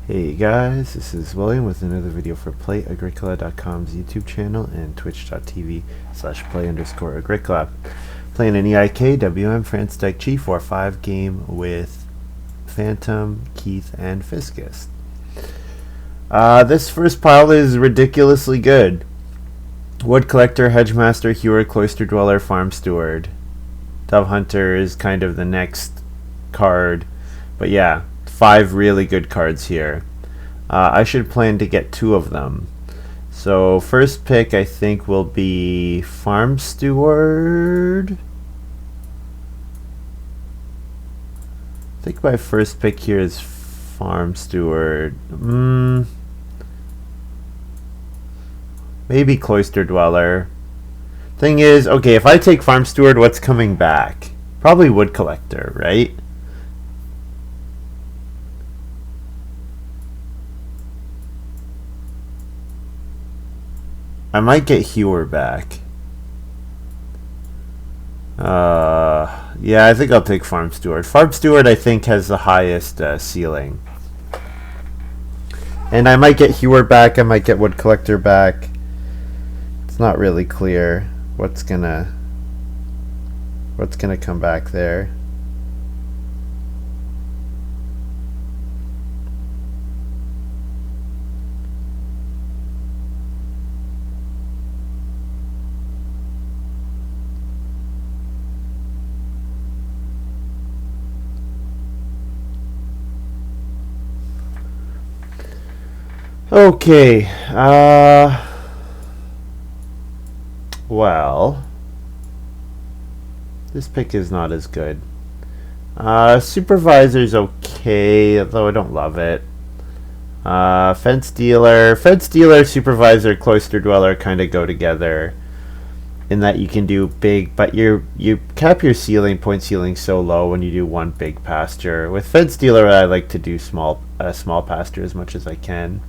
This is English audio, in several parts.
Hey guys, this is William with another video for Play-agricola.com's YouTube channel and twitch.tv/play_agricola. Playing an EIK WM France Deck G4-5 game with Phantom, Keith, and Fiscused. This first pile is ridiculously good. Wood Collector, Hedgemaster, Hewer, Cloister Dweller, Farm Steward. Dove Hunter is kind of the next card, but yeah, 5 really good cards here. I should plan to get 2 of them. So first pick I think will be Farm Steward. I think my first pick here is Farm Steward. Maybe Cloister Dweller. Thing is, okay, if I take Farm Steward, what's coming back? Probably Wood Collector, right? I might get Hewer back. Yeah, I think I'll take Farm Steward. Farm Steward, I think, has the highest ceiling. And I might get Hewer back. I might get Wood Collector back. It's not really clear what's gonna come back there. Okay, well, this pick is not as good. Supervisor's okay, though I don't love it. Fence Dealer, Supervisor, Cloister Dweller kind of go together in that you can do big, but you cap your point ceiling so low when you do one big pasture. With Fence Dealer, I like to do small pasture as much as I can.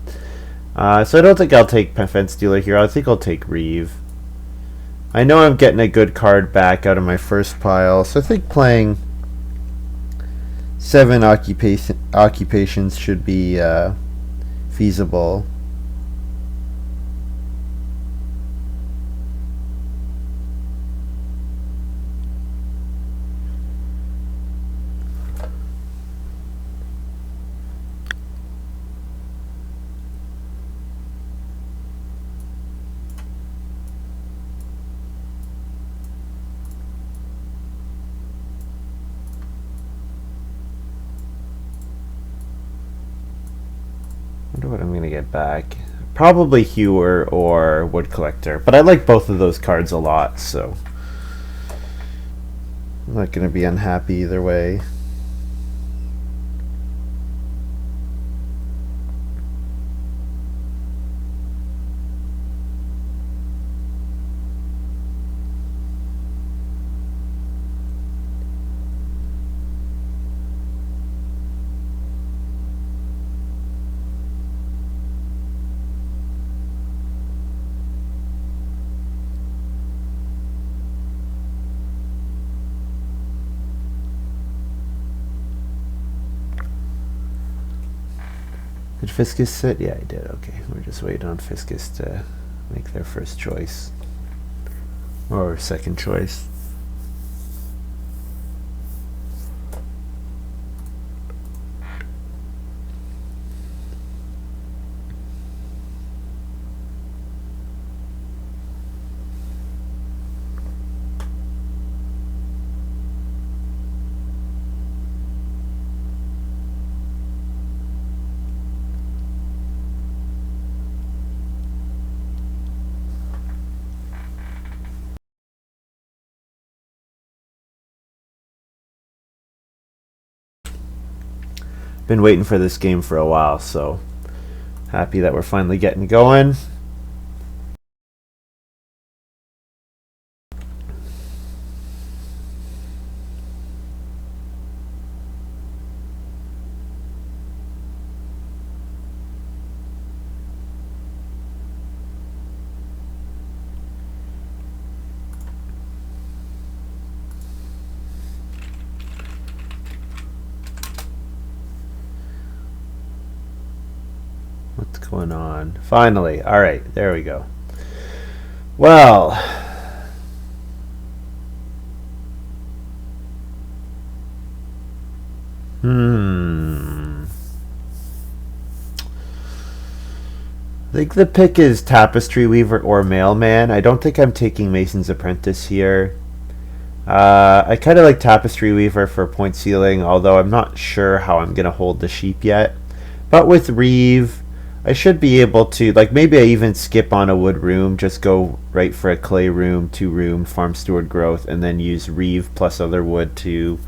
So I don't think I'll take Fence Dealer here. I think I'll take Reeve. I know I'm getting a good card back out of my first pile, so I think playing 7 occupations should be feasible. Wonder what I'm gonna get back. Probably Hewer or Wood Collector, but I like both of those cards a lot, so I'm not gonna be unhappy either way. Did Fiscus sit? Yeah, I did. Okay, we're just waiting on Fiscus to make their first choice. Or second choice. Been waiting for this game for a while, so happy that we're finally getting going. What's going on? Finally. All right, there we go. Well, I think the pick is Tapestry Weaver or Mailman. I don't think I'm taking Mason's Apprentice here. I kind of like Tapestry Weaver for point ceiling, although I'm not sure how I'm going to hold the sheep yet. But with Reeve, I should be able to, like, maybe I even skip on a wood room, just go right for a clay room, 2-room, farm steward growth, and then use Reeve plus other wood to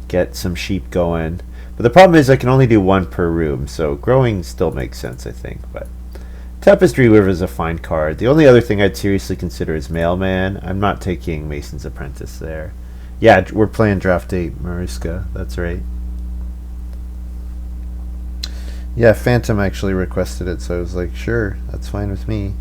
get some sheep going. But the problem is I can only do 1 per room, so growing still makes sense, I think. But Tapestry Weaver is a fine card. The only other thing I'd seriously consider is Mailman. I'm not taking Mason's Apprentice there. Yeah, we're playing Draft 8, Mariska. That's right. Yeah, Phantom actually requested it, so I was like, sure, that's fine with me.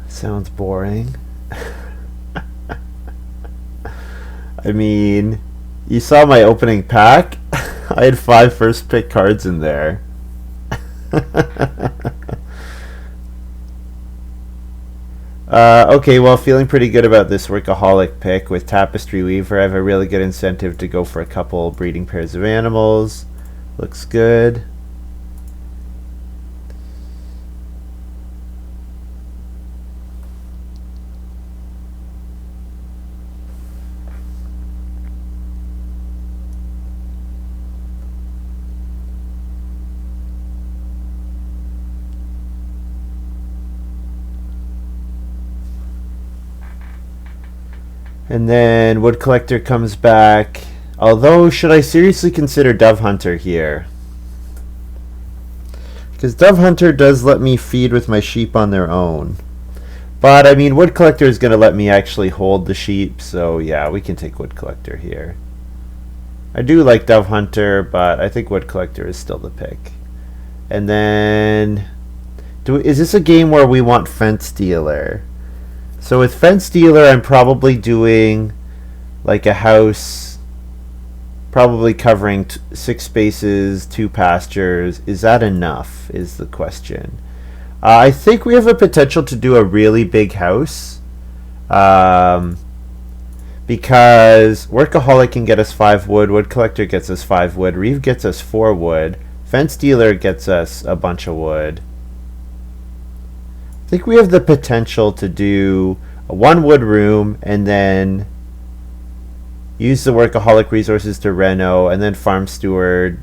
Sounds boring. I mean, you saw my opening pack. I had 5 first pick cards in there. Okay, well, feeling pretty good about this Workaholic pick. With Tapestry Weaver, I have a really good incentive to go for a couple breeding pairs of animals. Looks good. And then Wood Collector comes back. Although, should I seriously consider Dove Hunter here? Because Dove Hunter does let me feed with my sheep on their own. But, I mean, Wood Collector is going to let me actually hold the sheep. So, yeah, we can take Wood Collector here. I do like Dove Hunter, but I think Wood Collector is still the pick. And then, is this a game where we want Fence Dealer? So with Fence Dealer, I'm probably doing like a house, probably covering 6 spaces, 2 pastures. Is that enough, is the question. I think we have a potential to do a really big house, because Workaholic can get us 5 wood, Wood Collector gets us 5 wood, Reeve gets us 4 wood, Fence Dealer gets us a bunch of wood. I think we have the potential to do a 1 wood room and then use the Workaholic resources to reno and then farm steward.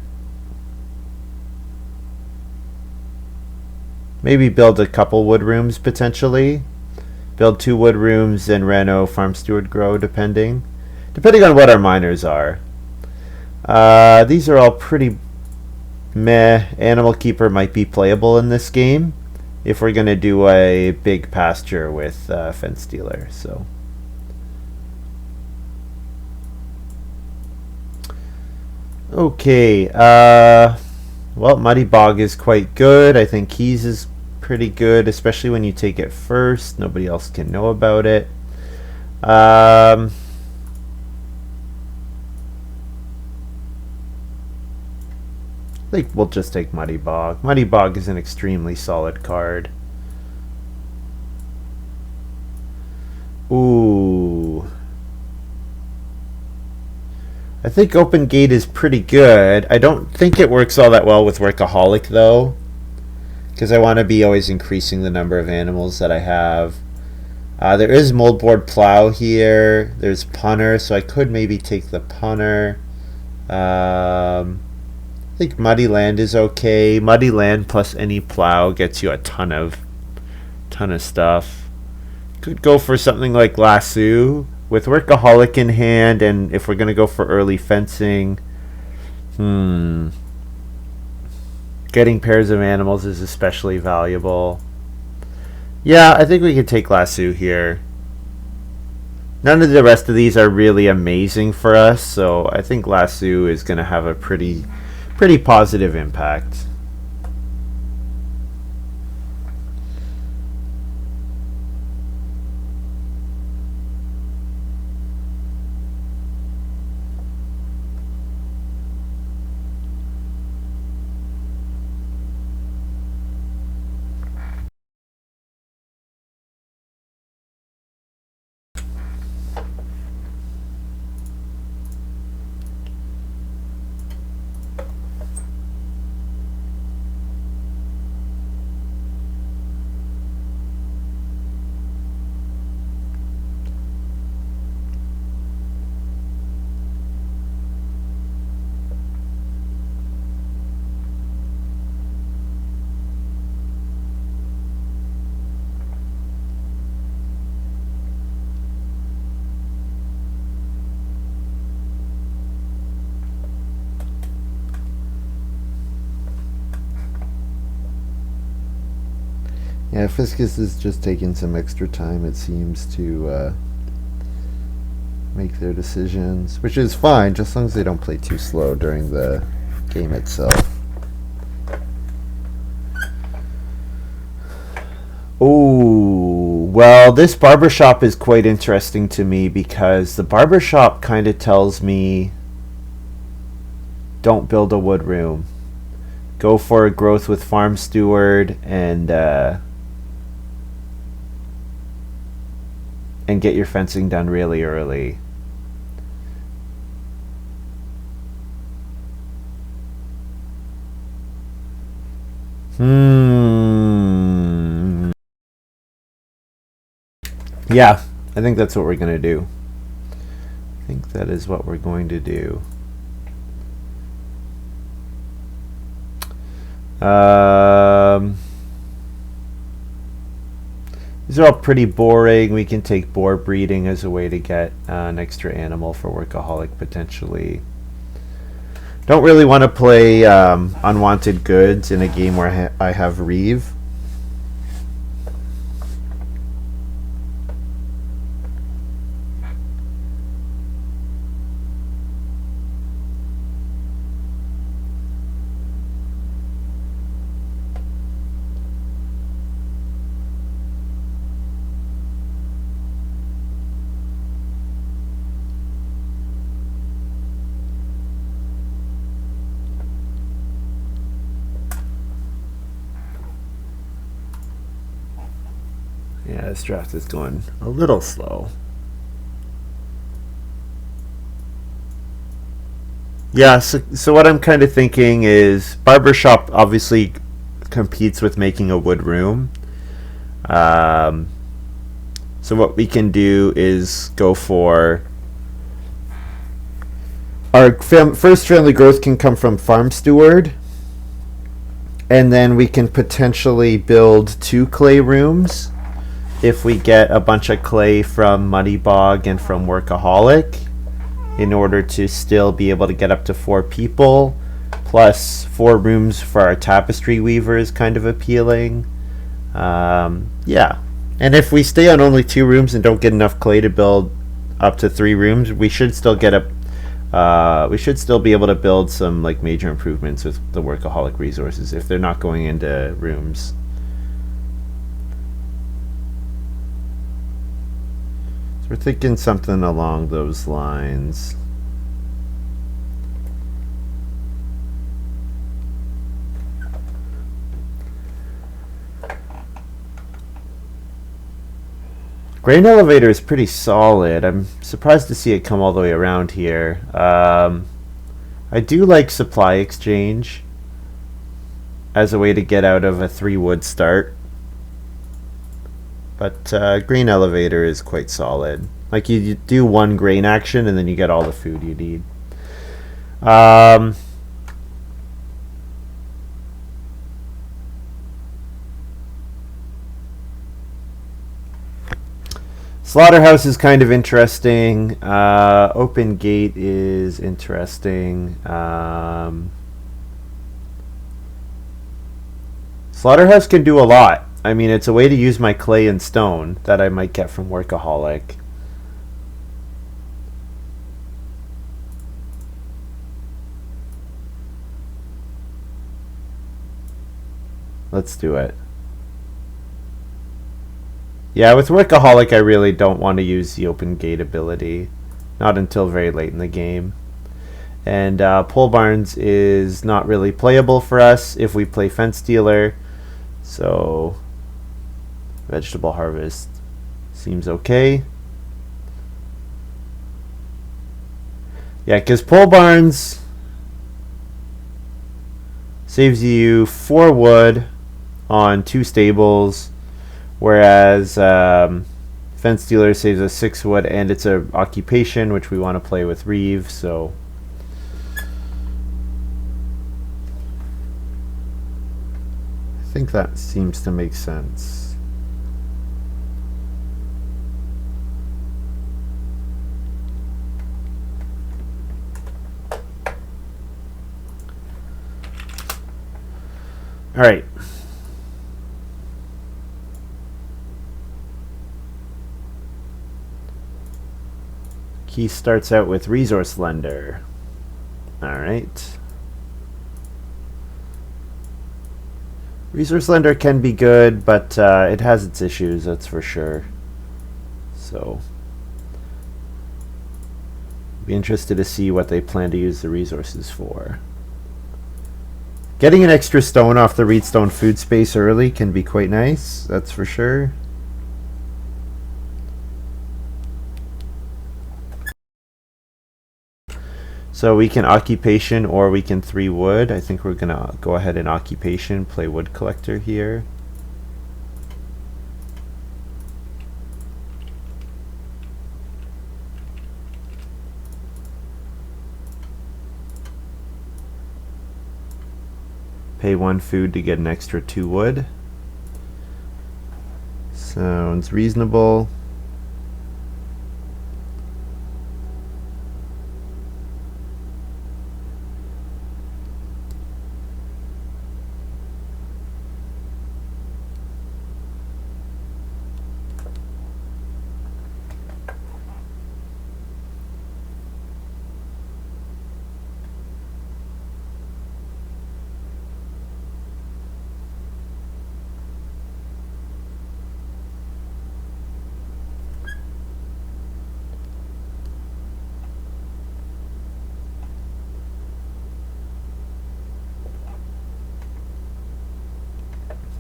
Maybe build a couple wood rooms potentially. Build 2 wood rooms and reno, farm steward grow, depending on what our miners are. These are all pretty meh. Animal Keeper might be playable in this game if we're going to do a big pasture with Fence Dealer. So okay, well, Muddy Bog is quite good. I think Keys is pretty good, especially when you take it first. Nobody else can know about it. I think we'll just take Muddy Bog. Muddy Bog is an extremely solid card. Ooh. I think Open Gate is pretty good. I don't think it works all that well with Workaholic, though, because I want to be always increasing the number of animals that I have. There is Moldboard Plow here. There's Punter, so I could maybe take the Punter. I think Muddy Land is okay. Muddy Land plus any plow gets you a ton of stuff. Could go for something like Lasso with Workaholic in hand, and if we're gonna go for early fencing, Getting pairs of animals is especially valuable. Yeah, I think we could take lasso here. None of the rest of these are really amazing for us, so I think lasso is going to have a pretty positive impact. Yeah, Fiscus is just taking some extra time, it seems, to make their decisions, which is fine, just as long as they don't play too slow during the game itself. Oh, well, this barbershop is quite interesting to me because the barbershop kind of tells me don't build a wood room. Go for a growth with farm steward and get your fencing done really early. Yeah, I think that's what we're going to do. I think that is what we're going to do. These are all pretty boring. We can take boar breeding as a way to get an extra animal for workaholic potentially. Don't really want to play unwanted goods in a game where I have Reeve. Yeah, this draft is going a little slow. Yeah, so what I'm kind of thinking is barbershop obviously competes with making a wood room. So what we can do is go for our first family growth can come from farm steward, and then we can potentially build 2 clay rooms if we get a bunch of clay from Muddy Bog and from Workaholic, in order to still be able to get up to 4 people, plus 4 rooms for our tapestry weaver is kind of appealing. Yeah, and if we stay on only 2 rooms and don't get enough clay to build up to 3 rooms, we should still get we should still be able to build some like major improvements with the Workaholic resources if they're not going into rooms. We're thinking something along those lines. Grain elevator is pretty solid. I'm surprised to see it come all the way around here. I do like supply exchange as a way to get out of a 3 wood start. But grain elevator is quite solid. Like you do 1 grain action and then you get all the food you need. Slaughterhouse is kind of interesting. Open gate is interesting. Slaughterhouse can do a lot. I mean, it's a way to use my clay and stone that I might get from Workaholic. Let's do it. Yeah, with Workaholic, I really don't want to use the open gate ability. Not until very late in the game. And Pole Barns is not really playable for us if we play Fence Dealer. So, Vegetable Harvest seems okay. Yeah, because Pole Barns saves you 4 wood on 2 stables, whereas Fence Dealer saves us 6 wood, and it's a occupation, which we want to play with Reeve, so... I think that seems to make sense. All right. Keith starts out with Resource Lender. All right. Resource Lender can be good, but it has its issues, that's for sure. So, be interested to see what they plan to use the resources for. Getting an extra stone off the Reedstone food space early can be quite nice, that's for sure. So we can occupation or we can 3 wood. I think we're gonna go ahead and occupation, play wood collector here. Pay 1 food to get an extra 2 wood. Sounds reasonable.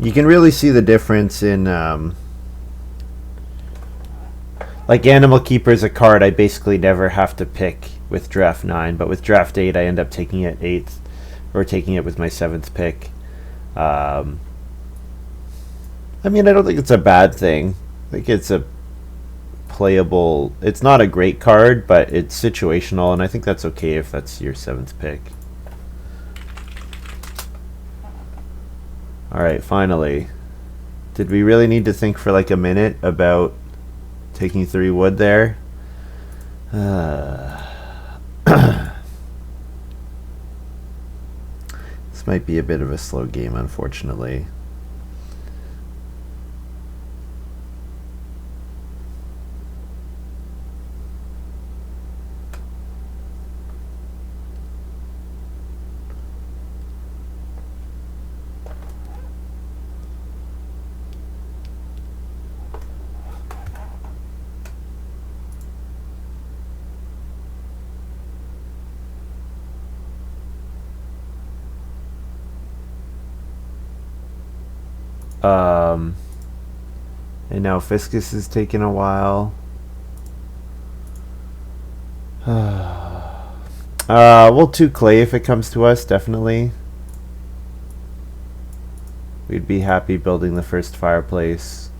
You can really see the difference in like Animal Keeper is a card I basically never have to pick with draft 9, but with draft 8 I end up taking it 8th or taking it with my 7th pick. I mean, I don't think it's a bad thing. I think it's a playable, it's not a great card, but it's situational, and I think that's okay if that's your 7th pick. Alright, finally. Did we really need to think for like a minute about taking 3 wood there? This might be a bit of a slow game, unfortunately. And now Fiscus is taking a while. We'll 2 clay if it comes to us, definitely. We'd be happy building the first fireplace.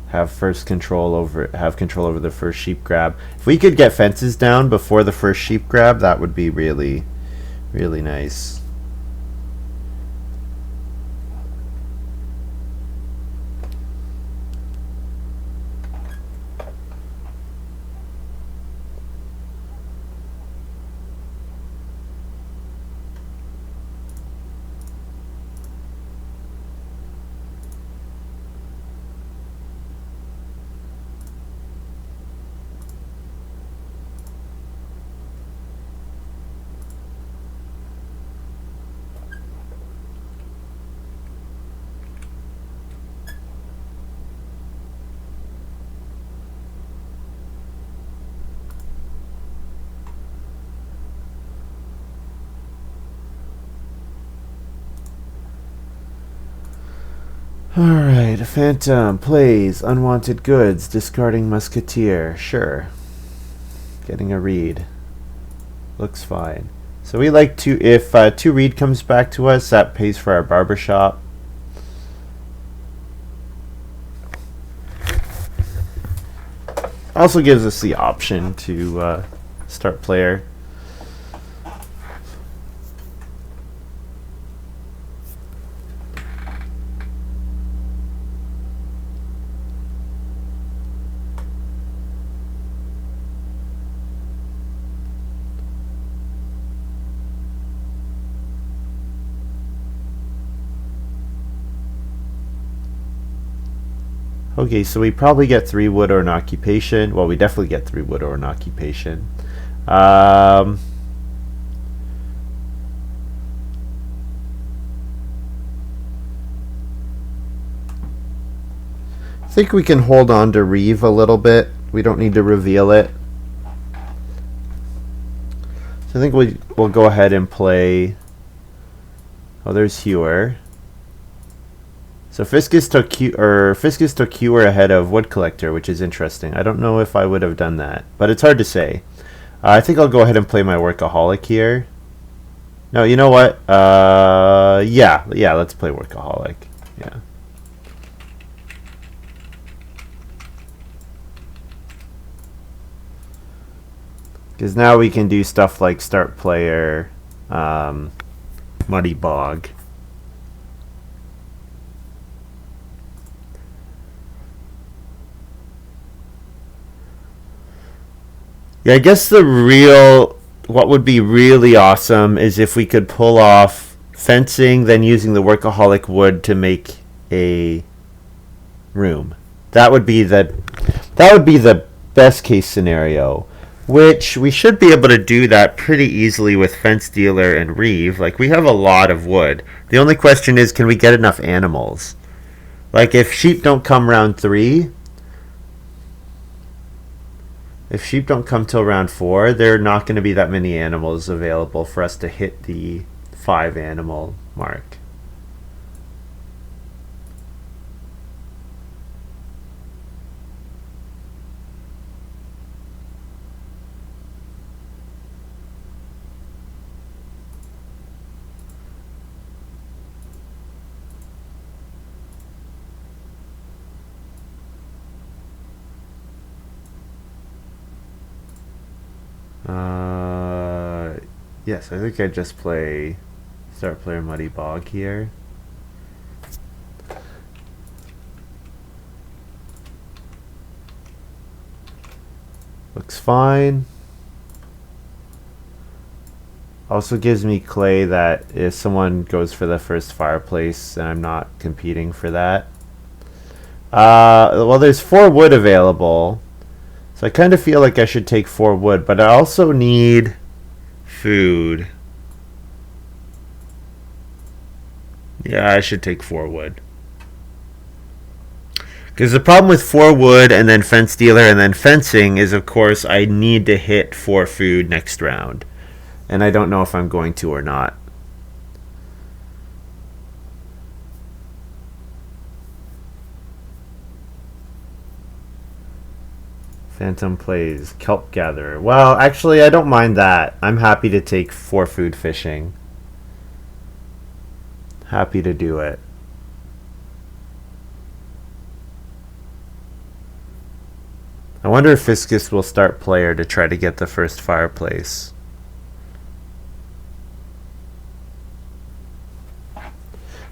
Have control over the first sheep grab. If we could get fences down before the first sheep grab, that would be really, really nice. Alright, Phantom plays unwanted goods, discarding Musketeer. Sure. Getting a read. Looks fine. So we like to, if 2 read comes back to us, that pays for our barbershop. Also gives us the option to start player. Okay, so we probably get 3 wood or an occupation. Well, we definitely get 3 wood or an occupation. I think we can hold on to Reeve a little bit. We don't need to reveal it. So I think we'll go ahead and play. Oh, there's Hewer. So Fiscus took Hewer ahead of Wood Collector, which is interesting. I don't know if I would have done that, but it's hard to say. I think I'll go ahead and play my Workaholic here. No, you know what? Yeah, let's play Workaholic. Yeah. Because now we can do stuff like start player, Muddy Bog. Yeah, I guess what would be really awesome is if we could pull off fencing, then using the Workaholic wood to make a room. That would be the best case scenario, which we should be able to do that pretty easily with Fence Dealer and Reeve. Like, we have a lot of wood. The only question is, can we get enough animals? Like, if sheep don't come round 3, if sheep don't come till round 4, there are not going to be that many animals available for us to hit the 5 animal mark. Yes, I think I just start player Muddy Bog here. Looks fine. Also gives me clay that if someone goes for the first fireplace, then I'm not competing for that. Well, there's 4 wood available. So I kind of feel like I should take 4 wood, but I also need food. Yeah, I should take 4 wood. Because the problem with 4 wood and then Fence Dealer and then fencing is, of course, I need to hit 4 food next round. And I don't know if I'm going to or not. Phantom plays Kelp Gatherer. Well, actually, I don't mind that. I'm happy to take 4 food fishing. Happy to do it. I wonder if Fiscus will start player to try to get the first fireplace.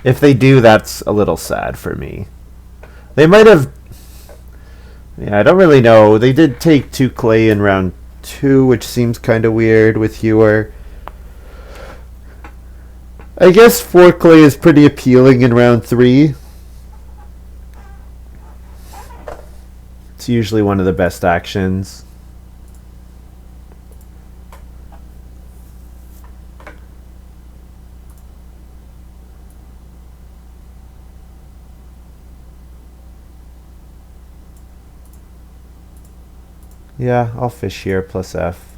If they do, that's a little sad for me. They might have... Yeah, I don't really know. They did take 2 clay in round 2, which seems kind of weird with Hewer. I guess 4 clay is pretty appealing in round 3. It's usually one of the best actions. Yeah, I'll fish here plus F.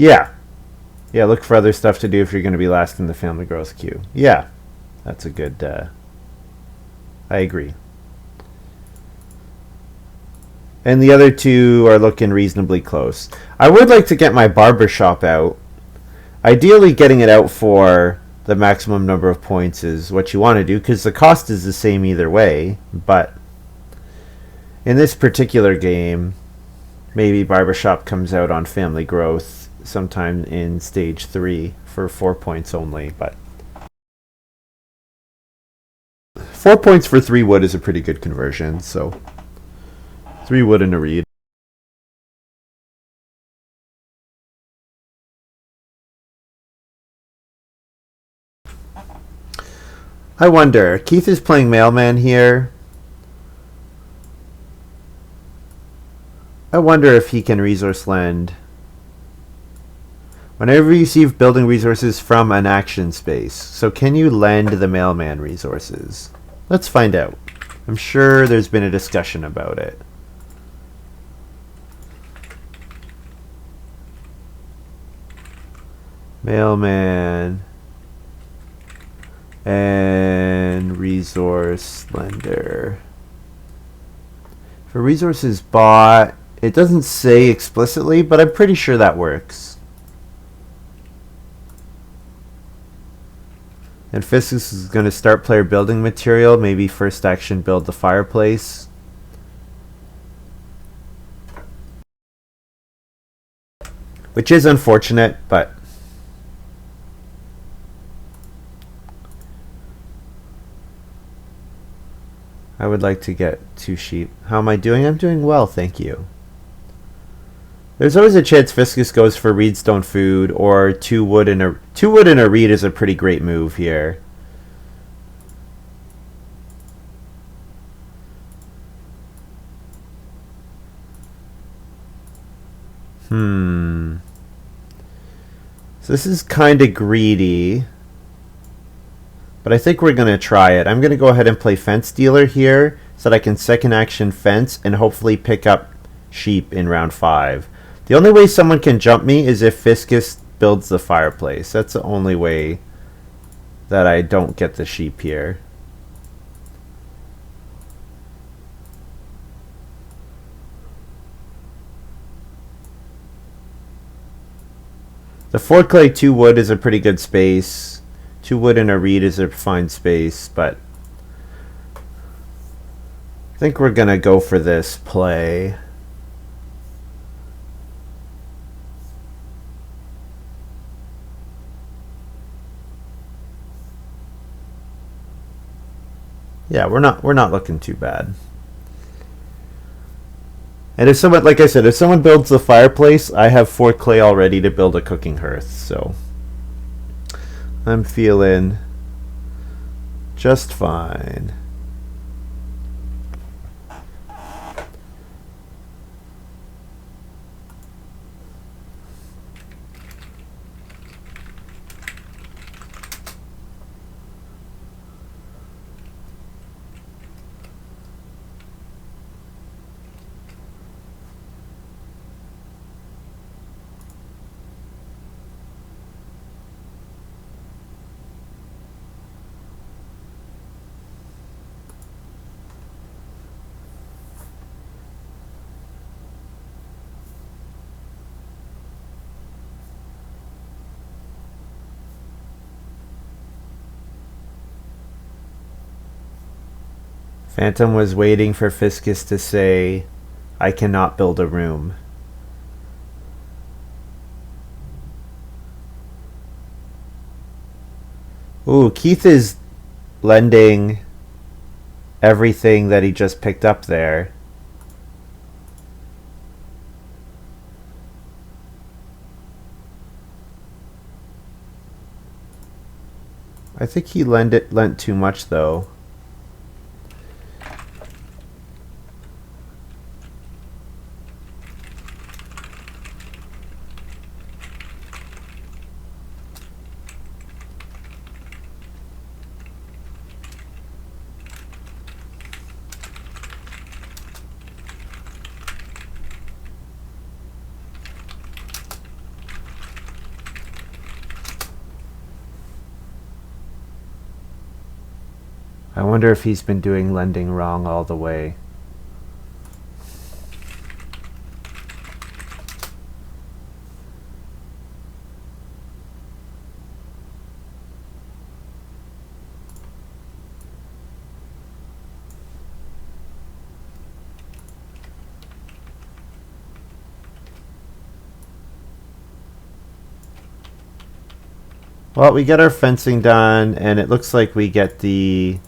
Yeah. Yeah, look for other stuff to do if you're going to be last in the family growth queue. Yeah, that's a good... I agree. And the other two are looking reasonably close. I would like to get my barber shop out. Ideally, getting it out for the maximum number of points is what you want to do, because the cost is the same either way. But in this particular game, maybe barbershop comes out on family growth sometime in stage 3 for 4 points only. But 4 points for 3 wood is a pretty good conversion, so 3 wood and a reed. I wonder, Keith is playing mailman here. I wonder if he can resource lend. Whenever you receive building resources from an action space. So can you lend the mailman resources? Let's find out. I'm sure there's been a discussion about it. Mailman and resource lender. For resources bought, it doesn't say explicitly, but I'm pretty sure that works. And Fiscus is going to start player building material. Maybe first action build the fireplace. Which is unfortunate, but... I would like to get 2 sheep. How am I doing? I'm doing well, thank you. There's always a chance Fiscus goes for reedstone food, or 2 wood and a reed is a pretty great move here. So this is kind of greedy. But I think we're going to try it. I'm going to go ahead and play Fence Dealer here so that I can second action fence and hopefully pick up sheep in round 5. The only way someone can jump me is if Fiscus builds the fireplace. That's the only way that I don't get the sheep here. The 4 clay 2 wood is a pretty good space. 2 wood and a reed is a fine space, but I think we're gonna go for this play. Yeah, we're not looking too bad. And if someone, like I said, if someone builds the fireplace, I have 4 clay already to build a cooking hearth, so I'm feeling just fine. Phantom was waiting for Fiscus to say, I cannot build a room. Ooh, Keith is lending everything that he just picked up there. I think he lent too much though. I wonder if he's been doing lending wrong all the way. Well, we get our fencing done, and it looks like we get the...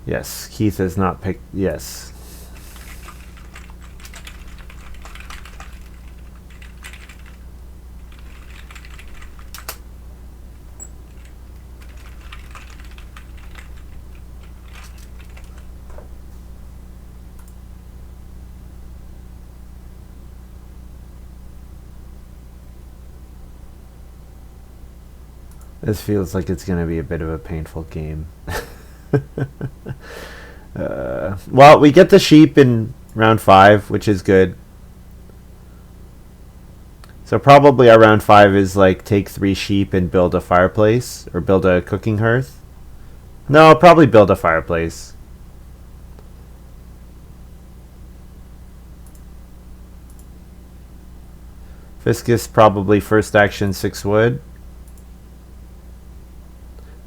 Yes, Keith has not picked... Yes. This feels like it's going to be a bit of a painful game. Well, we get the sheep in round 5, which is good. So probably our round 5 is like take 3 sheep and build a fireplace, or build a cooking hearth. No, I'll probably build a fireplace. Fiscus probably first action 6 wood.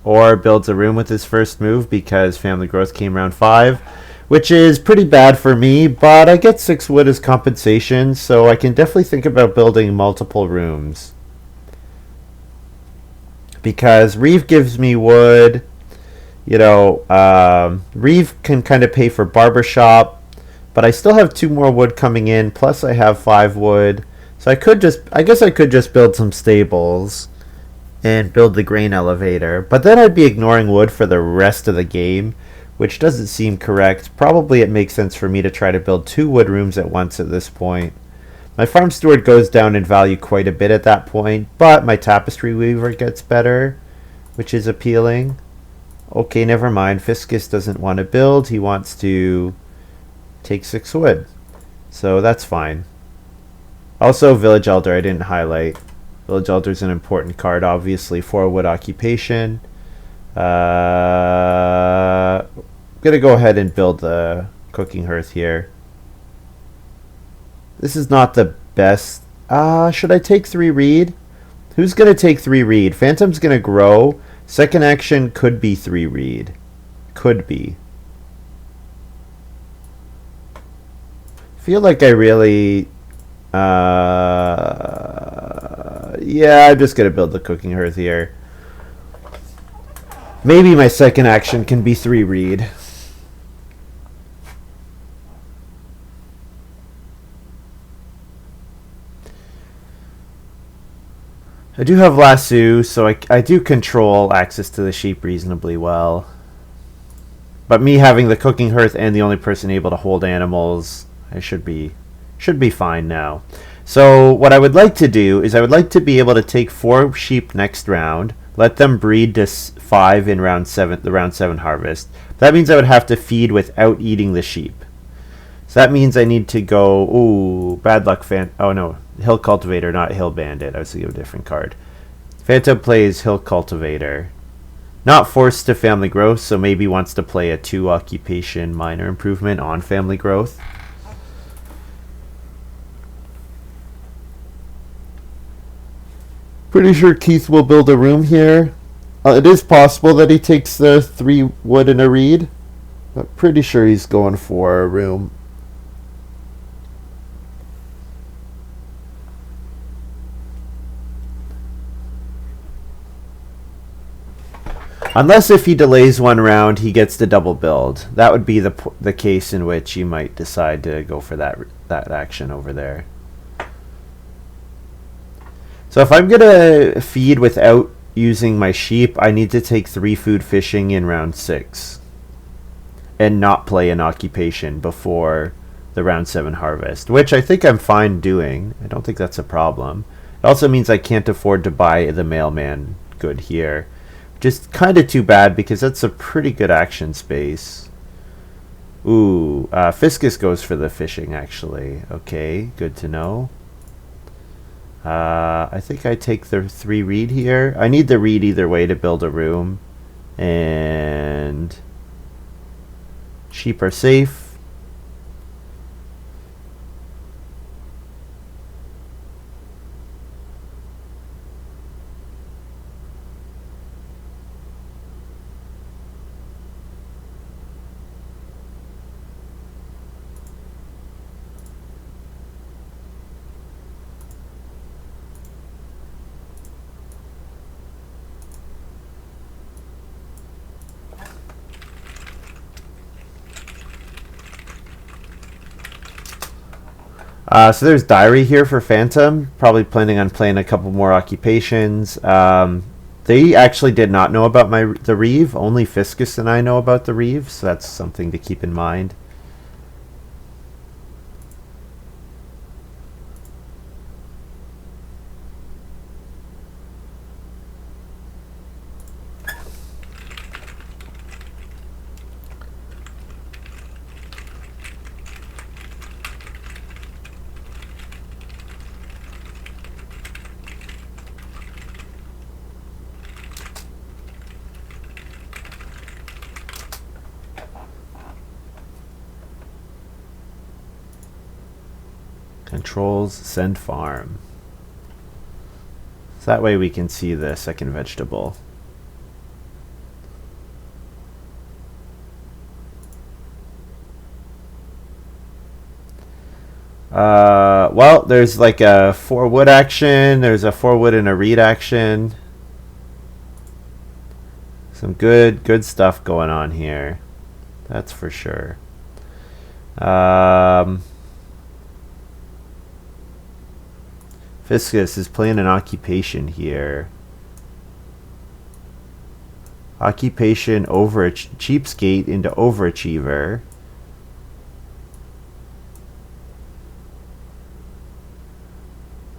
Or builds a room with his first move because family growth came round 5, which is pretty bad for me, but I get 6 wood as compensation, so I can definitely think about building multiple rooms. Because Reeve gives me wood, you know, Reeve can kind of pay for barbershop, but I still have 2 more wood coming in, plus I have 5 wood, so I guess I could just build some stables and build the grain elevator, but then I'd be ignoring wood for the rest of the game, which doesn't seem correct. Probably it makes sense for me to try to build 2 wood rooms at once at this point. My farm steward goes down in value quite a bit at that point, but my tapestry weaver gets better, which is appealing. Okay, never mind. Fiscus doesn't want to build. He wants to take 6 wood, so that's fine. Also, village elder I didn't highlight. Village Elder is an important card, obviously, for wood occupation. I'm going to go ahead and build the cooking hearth here. This is not the best. Should I take 3 reed? Who's going to take 3 reed? Phantom's going to grow. Second action could be 3 reed. Could be. Feel like I really... yeah, I'm just going to build the cooking hearth here. Maybe my second action can be 3 reed. I do have lasso, so I do control access to the sheep reasonably well. But me having the cooking hearth and the only person able to hold animals, I should be fine now. So what I would like to do is I would like to be able to take 4 sheep next round, let them breed to 5 in the round 7 harvest. That means I would have to feed without eating the sheep. So that means I need to go, ooh, bad luck oh no, Hill Cultivator, not Hill Bandit. I was thinking of a different card. Phantom plays Hill Cultivator. Not forced to family growth, so maybe wants to play a 2 occupation minor improvement on family growth. Pretty sure Keith will build a room here. It is possible that he takes the 3 wood and a reed, but pretty sure he's going for a room. Unless if he delays 1 round, he gets to double build. That would be the case in which you might decide to go for that action over there. So if I'm going to feed without using my sheep, I need to take 3 food fishing in round 6. And not play an occupation before the round 7 harvest. Which I think I'm fine doing. I don't think that's a problem. It also means I can't afford to buy the mailman good here. Just kind of too bad because that's a pretty good action space. Ooh, Fiscus goes for the fishing, actually. Okay, good to know. I think I take the 3 reed here. I need the reed either way to build a room. And sheep are safe. So there's diary here for Phantom. Probably planning on playing a couple more occupations. They actually did not know about the Reeve. Only Fiscus and I know about the Reeve, so that's something to keep in mind. Controls, send farm. So that way we can see the second vegetable. Well, there's like a 4 wood action. There's a 4 wood and a reed action. Some good stuff going on here. That's for sure. Fiscus is playing an occupation here. Occupation cheapskate into overachiever.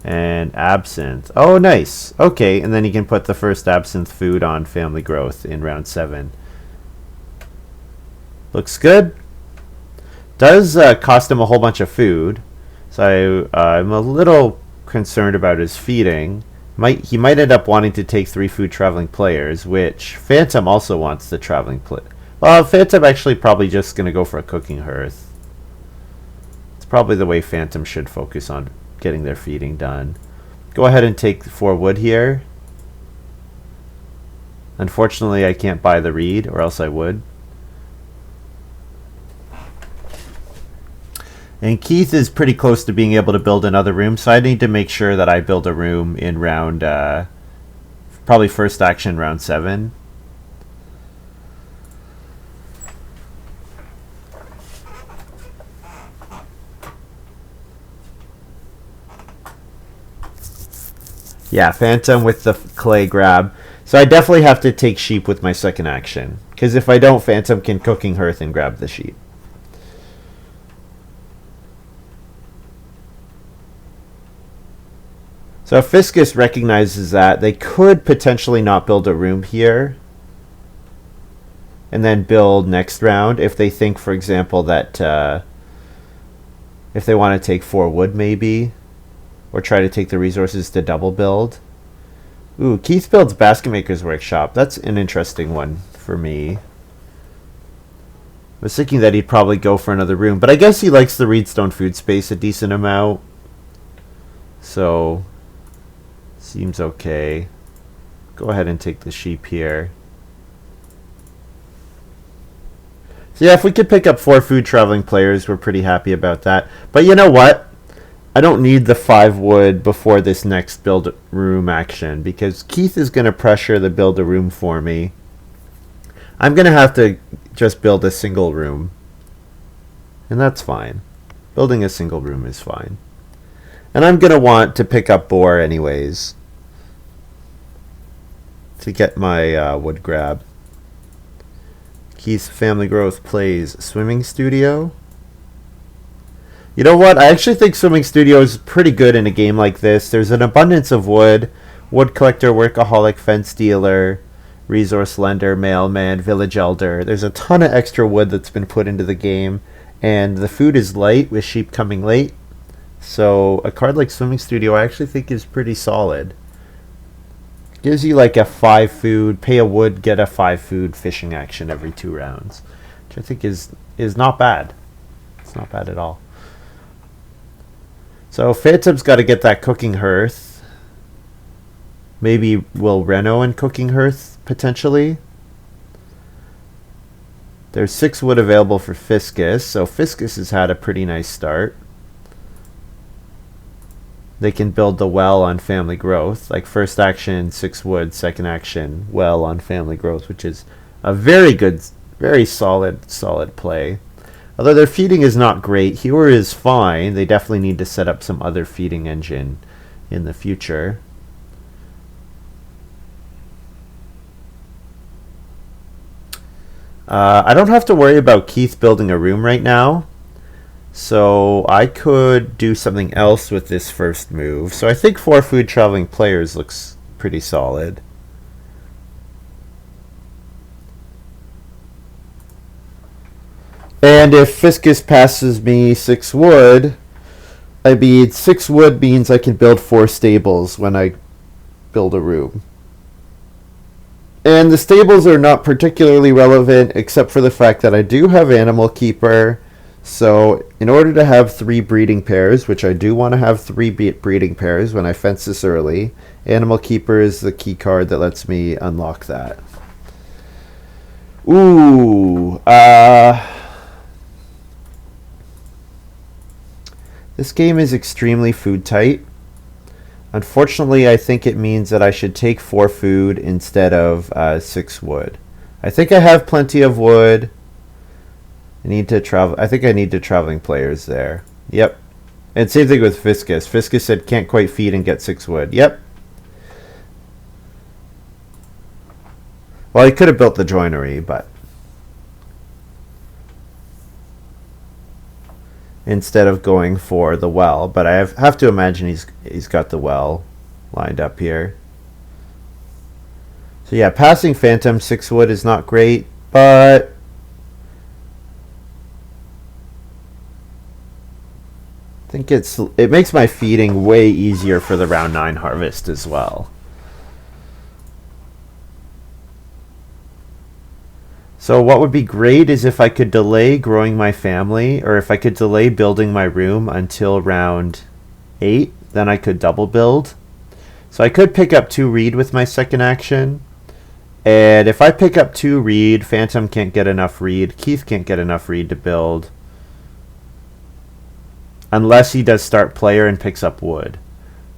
And absinthe. Oh, nice. Okay, and then you can put the first absinthe food on family growth in round 7. Looks good. Does cost him a whole bunch of food. So I'm a little concerned about his feeding. He might end up wanting to take 3 food traveling players, which Phantom also wants the traveling play. Well, Phantom actually probably just going to go for a cooking hearth. It's probably the way Phantom should focus on getting their feeding done. Go ahead and take 4 wood here. Unfortunately, I can't buy the reed, or else I would. And Keith is pretty close to being able to build another room, so I need to make sure that I build a room in round, probably first action, round 7. Yeah, Phantom with the clay grab. So I definitely have to take sheep with my second action, because if I don't, Phantom can cooking hearth and grab the sheep. So Fiscus recognizes that they could potentially not build a room here and then build next round if they think, for example, that if they want to take 4 wood maybe, or try to take the resources to double build. Ooh, Keith builds Basket Maker's Workshop. That's an interesting one for me. I was thinking that he'd probably go for another room, but I guess he likes the Reedstone food space a decent amount. So seems okay. Go ahead and take the sheep here. So yeah, if we could pick up 4 food traveling players, we're pretty happy about that. But you know what? I don't need the 5 wood before this next build room action, because Keith is going to pressure the build a room for me. I'm going to have to just build a single room. And that's fine. Building a single room is fine. And I'm going to want to pick up boar anyways, to get my wood grab. Keith's family growth plays Swimming Studio. You know what? I actually think Swimming Studio is pretty good in a game like this. There's an abundance of wood. wood collector, workaholic, fence dealer, resource lender, mailman, village elder. There's a ton of extra wood that's been put into the game, and the food is light with sheep coming late. So a card like Swimming Studio I actually think is pretty solid. Gives you like a 5 food, pay a wood, get a 5 food fishing action every 2 rounds, which I think is not bad. It's not bad at all. So Phantom's got to get that cooking hearth. Maybe will Reno and cooking hearth potentially. There's 6 wood available for Fiscus, so Fiscus has had a pretty nice start. They can build the well on family growth, like first action 6 wood, second action well on family growth, which is a very good, very solid play. Although their feeding is not great, Hewer is fine. They definitely need to set up some other feeding engine in the future. I don't have to worry about Keith building a room right now. So I could do something else with this first move. So I think 4 food traveling players looks pretty solid. And if Fiscus passes me 6 wood, I mean 6 wood means I can build 4 stables when I build a room. And the stables are not particularly relevant except for the fact that I do have Animal Keeper. So in order to have 3 breeding pairs, which I do want to have 3 breeding pairs when I fence this early, Animal Keeper is the key card that lets me unlock that. Ooh, this game is extremely food tight. Unfortunately, I think it means that I should take 4 food instead of 6 wood. I think I have plenty of wood. I think I need to traveling players there. Yep. And same thing with Fiscus. Fiscus said can't quite feed and get 6 wood. Yep. Well, he could have built the joinery, but instead of going for the well. But I have to imagine he's got the well lined up here. So yeah, passing Phantom 6 wood is not great, but I think it makes my feeding way easier for the round 9 harvest as well. So what would be great is if I could delay growing my family, or if I could delay building my room until round 8, then I could double build. So I could pick up 2 reed with my second action. And if I pick up 2 reed, Phantom can't get enough reed, Keith can't get enough reed to build. Unless he does start player and picks up wood.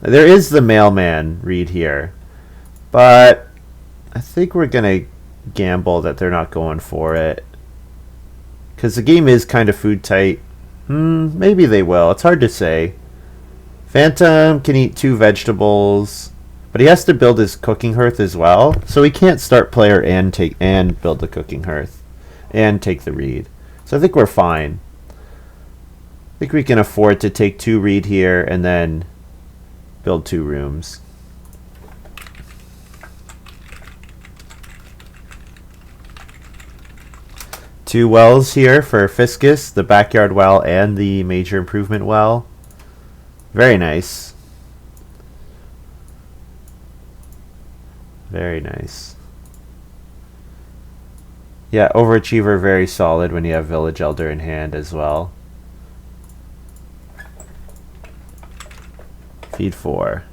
There is the mailman reed here. But I think we're going to gamble that they're not going for it. Because the game is kind of food tight. Maybe they will. It's hard to say. Phantom can eat 2 vegetables. But he has to build his cooking hearth as well. So he can't start player and build the cooking hearth. And take the reed. So I think we're fine. I think we can afford to take 2 reed here and then build 2 rooms. Two wells here for Fiscus, the backyard well and the major improvement well. Very nice. Very nice. Yeah, Overachiever very solid when you have Village Elder in hand as well. Feed 4.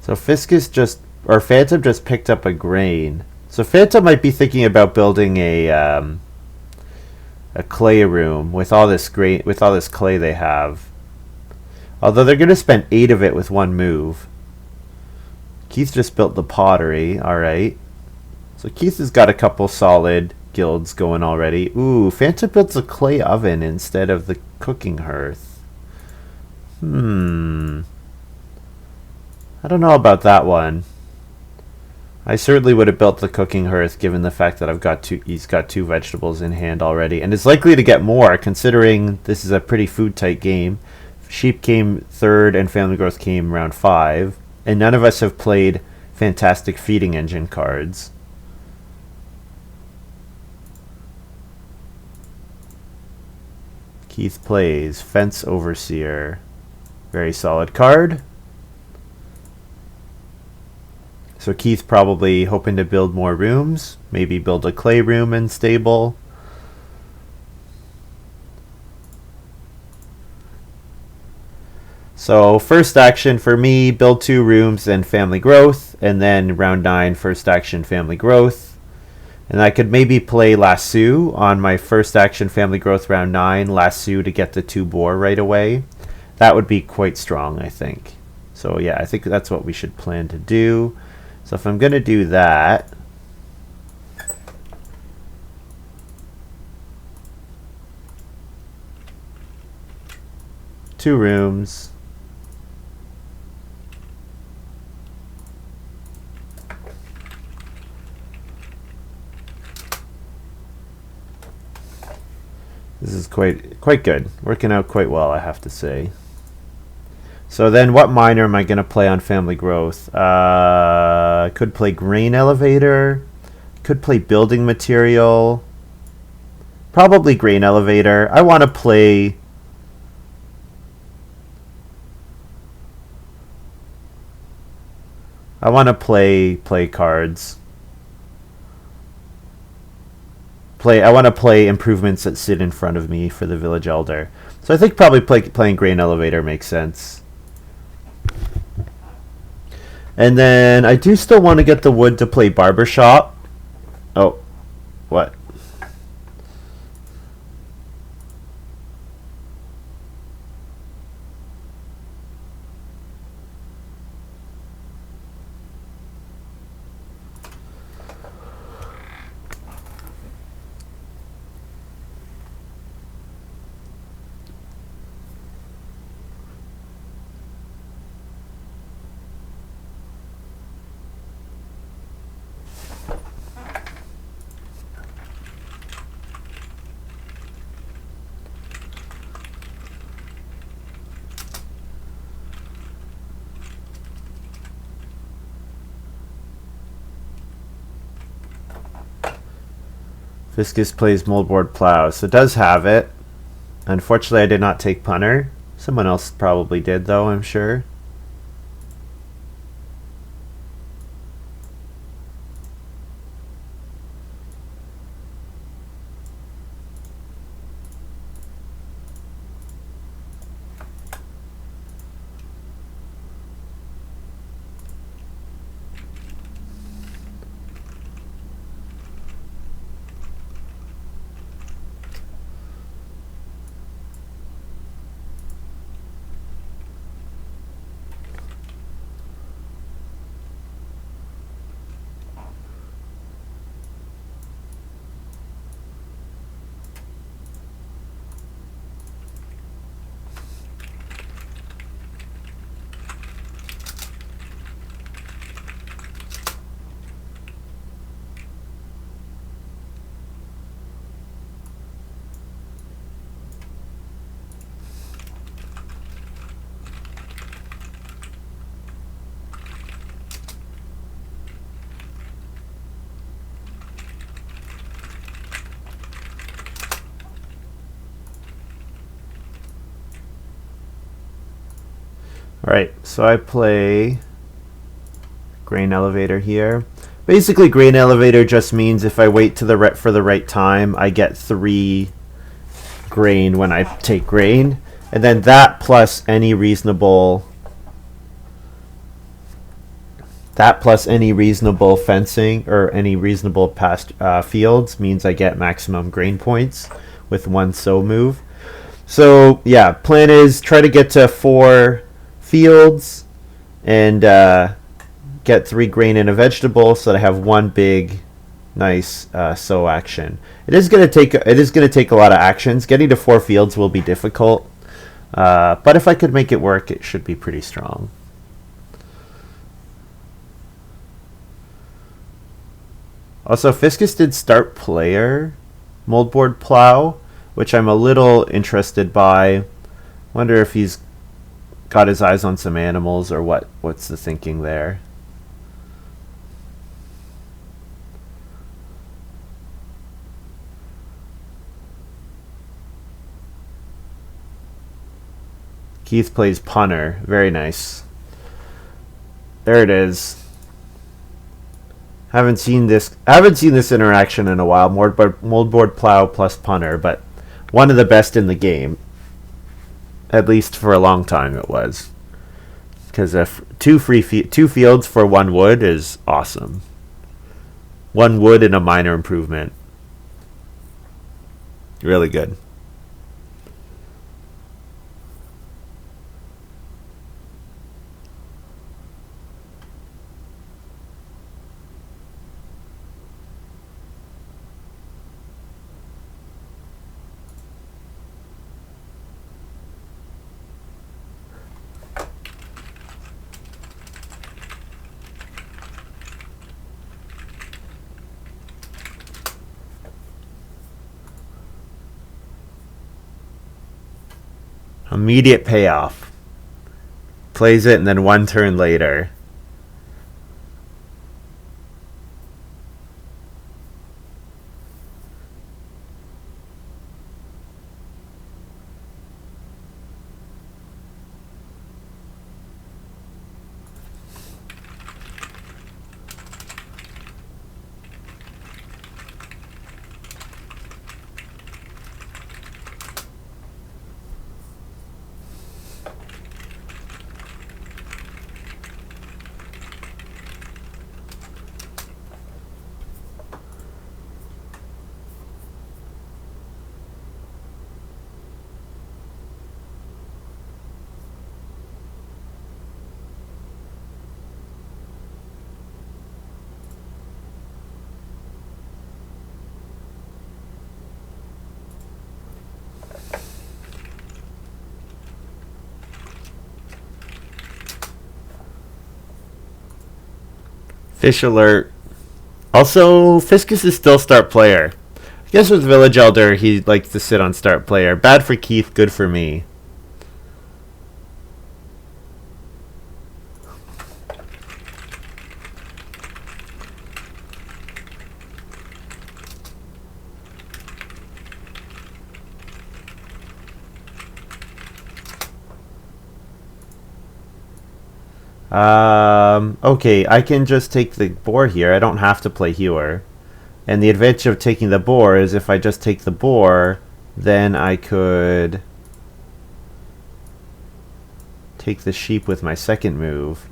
So Phantom just picked up a grain. So Phantom might be thinking about building a clay room with all this clay they have. Although they're going to spend 8 of it with one move. Keith just built the pottery. Alright. So Keith has got a couple solid guilds going already. Ooh, Phantom builds a clay oven instead of the cooking hearth. I don't know about that one. I certainly would have built the cooking hearth given the fact that he's got 2 vegetables in hand already. And is likely to get more considering this is a pretty food tight game. Sheep came 3rd and Family Growth came round 5. And none of us have played fantastic feeding engine cards. Keith plays Fence Overseer. Very solid card. So Keith probably hoping to build more rooms. Maybe build a clay room and stable. So first action for me, build 2 rooms and Family Growth. And then round 9, first action Family Growth. And I could maybe play Lasso on my first action Family Growth round 9. Lasso to get the 2 boar right away. That would be quite strong, I think. So yeah, I think that's what we should plan to do. So if I'm going to do that, two rooms. This is quite good. Working out quite well, I have to say. So then what miner am I going to play on Family Growth? Could play Grain Elevator. Could play Building Material. Probably Grain Elevator. I want to play... play cards. I want to play improvements that sit in front of me for the Village Elder. So I think probably playing Grain Elevator makes sense. And then I do still want to get the wood to play Barbershop. Oh, what? Fiscus plays Moldboard Plow, so it does have it. Unfortunately, I did not take Punter. Someone else probably did, though, I'm sure. Alright, so I play Grain Elevator here. Basically, Grain Elevator just means if I wait to for the right time, I get 3 grain when I take grain. And then that plus any reasonable fencing or any reasonable past fields means I get maximum grain points with one sow move. So yeah, plan is try to get to 4 fields and get 3 grain and a vegetable, so that I have one big, nice sow action. It is gonna take a lot of actions. Getting to 4 fields will be difficult, but if I could make it work, it should be pretty strong. Also, Fiscus did start player moldboard plow, which I'm a little interested by. Wonder if he's got his eyes on some animals or what's the thinking there. Keith plays punter. Very nice. There it is. Haven't seen this interaction in a while. Moldboard plow plus punter, but one of the best in the game. At least for a long time it was. Because two fields for 1 wood is awesome. 1 wood and a minor improvement. Really good. Immediate payoff. Plays it and then 1 turn later. Fish alert. Also, Fiscus is still start player. I guess with Village Elder, he likes to sit on start player. Bad for Keith, good for me. Okay, I can just take the boar here. I don't have to play hewer. And the advantage of taking the boar is if I just take the boar, then I could take the sheep with my second move.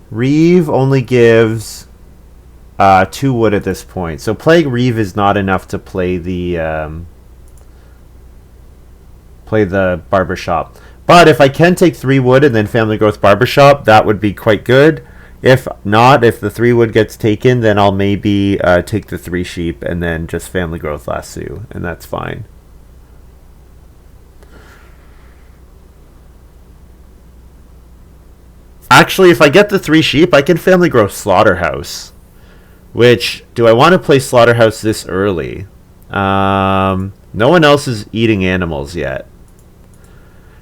Reeve only gives 2 wood at this point. So playing Reeve is not enough to play the barbershop. But if I can take 3 wood and then family growth barbershop, that would be quite good. If not, if the 3 wood gets taken, then I'll maybe take the 3 sheep and then just family growth lasso, and that's fine. Actually, if I get the 3 sheep, I can family growth slaughterhouse. Which, do I want to play slaughterhouse this early? No one else is eating animals yet.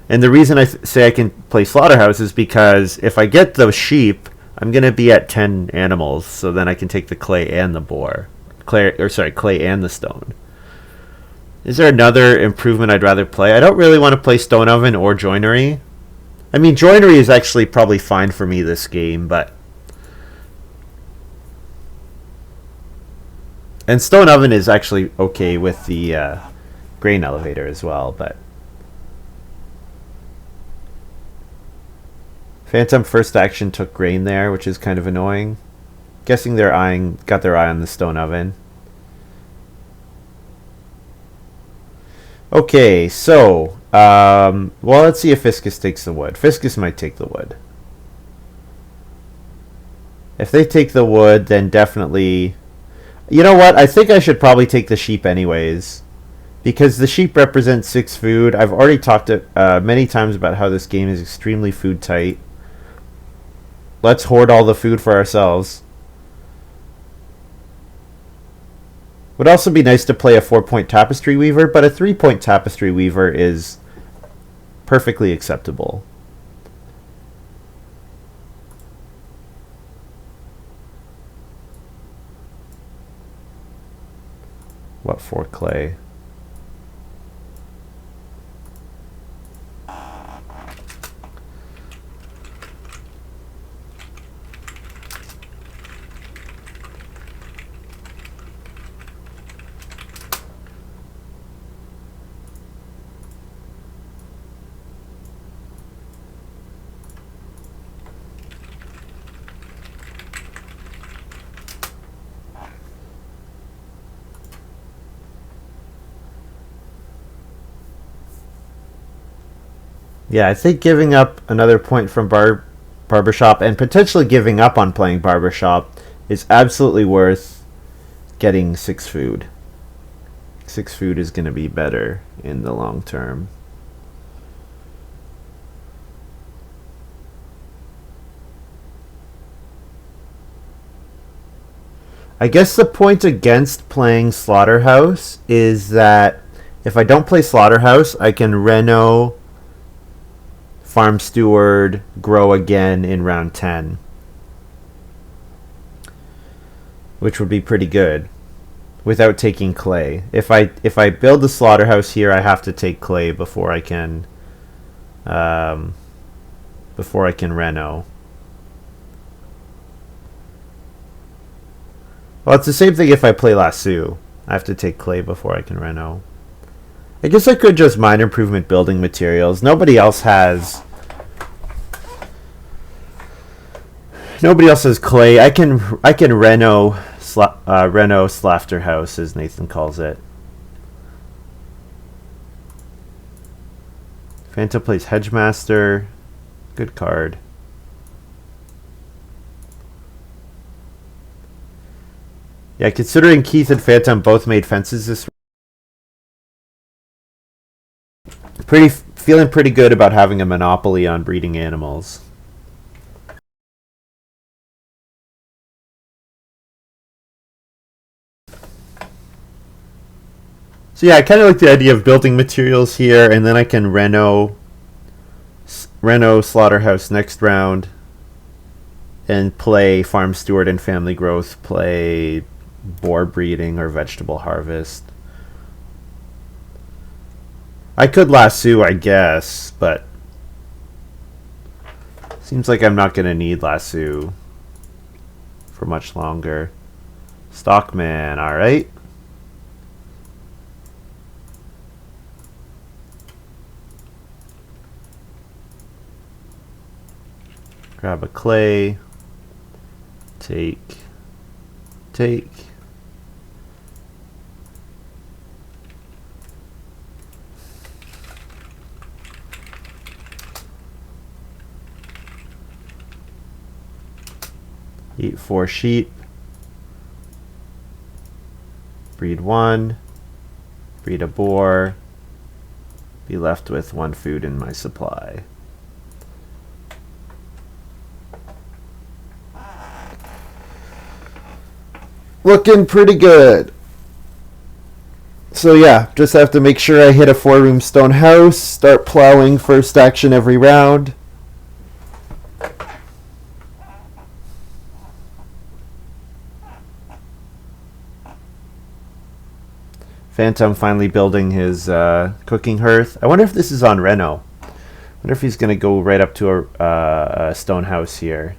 And the reason I say I can play slaughterhouse is because if I get those sheep, I'm going to be at 10 animals, so then I can take the clay and the boar. Clay and the stone. Is there another improvement I'd rather play? I don't really want to play stone oven or joinery. I mean, joinery is actually probably fine for me this game, but... And stone oven is actually okay with the grain elevator as well, but... Phantom first action took grain there, which is kind of annoying. Guessing they're got their eye on the stone oven. Okay, so, well, let's see if Fiscus takes the wood. Fiscus might take the wood. If they take the wood, then definitely... You know what? I think I should probably take the sheep anyways. Because the sheep represent 6 food. I've already talked many times about how this game is extremely food tight. Let's hoard all the food for ourselves. Would also be nice to play a 4-point tapestry weaver, but a 3-point tapestry weaver is perfectly acceptable. What for clay? Yeah, I think giving up another point from Barbershop and potentially giving up on playing Barbershop is absolutely worth getting 6 food. 6 food is going to be better in the long term. I guess the point against playing Slaughterhouse is that if I don't play Slaughterhouse, I can Reno, Farm Steward, grow again in round 10. Which would be pretty good without taking clay. If I build the slaughterhouse here, I have to take clay before I can Reno. Well, it's the same thing if I play Lasso. I have to take clay before I can Reno. I guess I could just mine improvement building materials. Nobody else has clay. I can Reno Slaughter House, as Nathan calls it. Phantom plays Hedgemaster. Good card. Yeah, considering Keith and Phantom both made fences this feeling pretty good about having a monopoly on breeding animals. So yeah, I kind of like the idea of building materials here, and then I can Reno Slaughterhouse next round, and play Farm Steward and Family Growth, play Boar Breeding or Vegetable Harvest. I could Lasso, I guess, but seems like I'm not going to need Lasso for much longer. Stockman, alright. Grab a clay. Take. Eat 4 sheep. Breed 1. Breed a boar. Be left with 1 food in my supply. Looking pretty good. So yeah, just have to make sure I hit a 4-room stone house, start plowing first action every round. Phantom finally building his cooking hearth. I wonder if this is on Reno. I wonder if he's going to go right up to a stone house here.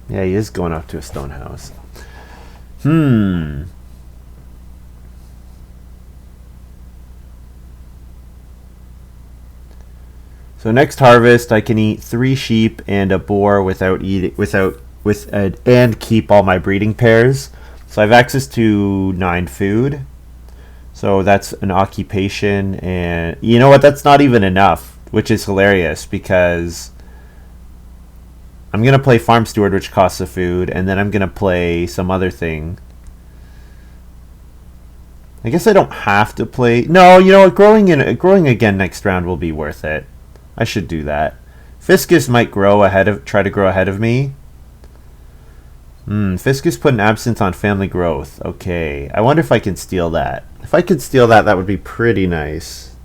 Yeah, he is going up to a stone house. So So next harvest, I can eat 3 sheep and a boar and keep all my breeding pairs. So I have access to 9 food. So that's an occupation, and you know what? That's not even enough, which is hilarious because I'm gonna play farm steward, which costs a food, and then I'm gonna play some other thing. I guess I don't have to play. No, you know what? Growing again next round will be worth it. I should do that. Fiscus might try to grow ahead of me. Fiscus put an absence on family growth. Okay, I wonder if I can steal that. If I could steal that, that would be pretty nice.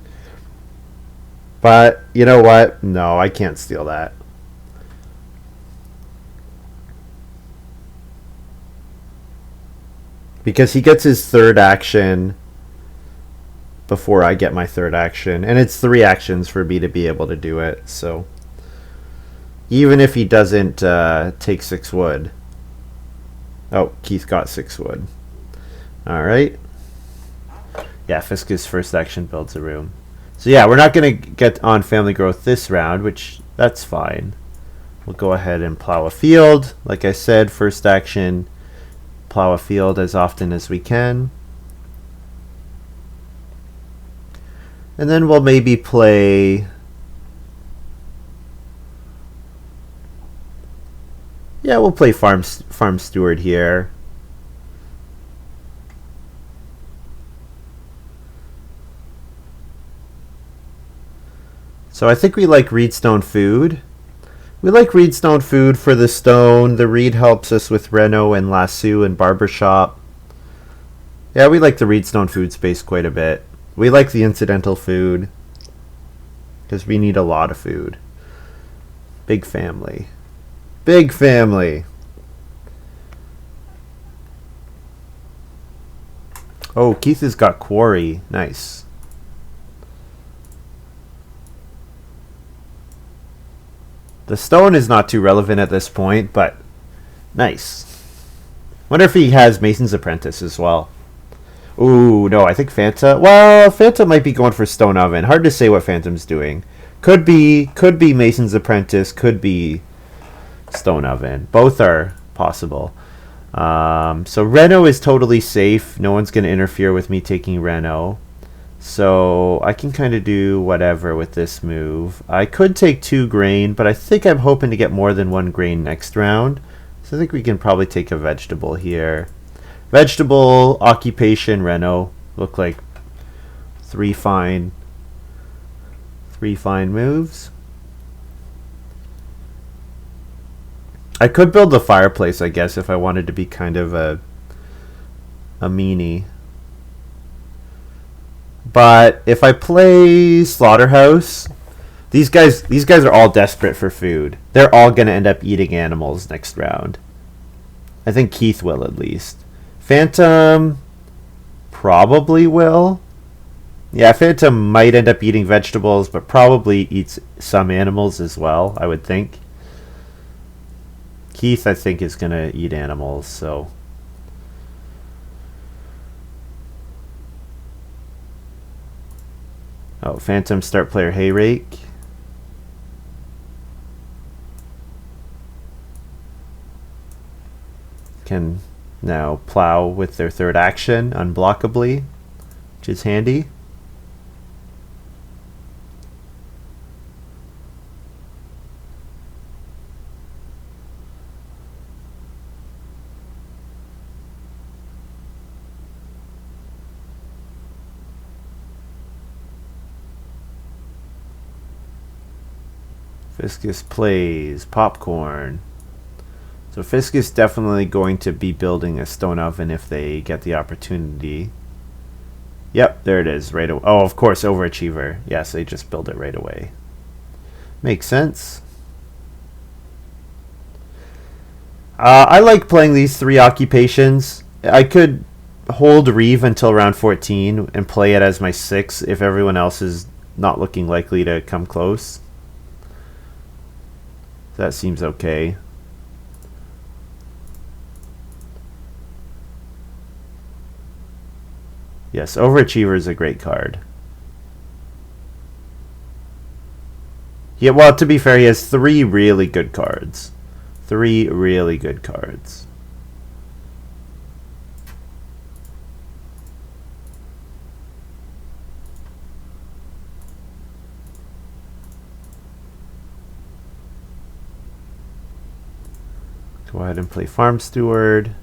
But you know what? No, I can't steal that. Because he gets his third action before I get my third action. And it's 3 actions for me to be able to do it. So even if he doesn't take 6 wood. Oh, Keith got 6 wood. Alright. Yeah, Fiscus' first action builds a room. So yeah, we're not going to get on family growth this round, which that's fine. We'll go ahead and plow a field. Like I said, first action, plow a field as often as we can. And then we'll maybe play... Yeah, we'll play farm steward here. So I think we like reedstone food. We like reedstone food for the stone. The reed helps us with reno and lasso and barbershop. Yeah, we like the reedstone food space quite a bit. We like the incidental food because we need a lot of food. Big family. Big family. Oh, Keith has got quarry. Nice. The stone is not too relevant at this point, but nice. Wonder if he has Mason's Apprentice as well. Ooh, no, I think Fanta. Well, Fanta might be going for Stone Oven. Hard to say what Phantom's doing. Could be Mason's Apprentice. Could be Stone Oven. Both are possible. So Reno is totally safe. No one's going to interfere with me taking Reno. So I can kind of do whatever with this move. I could take 2 grain, but I think I'm hoping to get more than 1 grain next round. So I think we can probably take a vegetable here. Vegetable, occupation, Reno. Look like 3 fine moves. I could build the fireplace, I guess, if I wanted to be kind of a meanie. But if I play Slaughterhouse, these guys are all desperate for food. They're all going to end up eating animals next round. I think Keith will, at least. Phantom probably will. Yeah, Phantom might end up eating vegetables, but probably eats some animals as well, I would think. Keith, I think, is going to eat animals, so... Oh, Phantom start player hay rake. Can now plow with their third action unblockably, which is handy. Fiscus plays popcorn. So Fiscus definitely going to be building a stone oven if they get the opportunity. Yep, there it is right away. Oh, of course, overachiever. Yes, they just build it right away. Makes sense. I like playing these 3 occupations. I could hold Reeve until round 14 and play it as my 6 if everyone else is not looking likely to come close. That seems okay. Yes, Overachiever is a great card. Yeah, well, to be fair, he has 3 really good cards. 3 really good cards. Go ahead and play Farm Steward.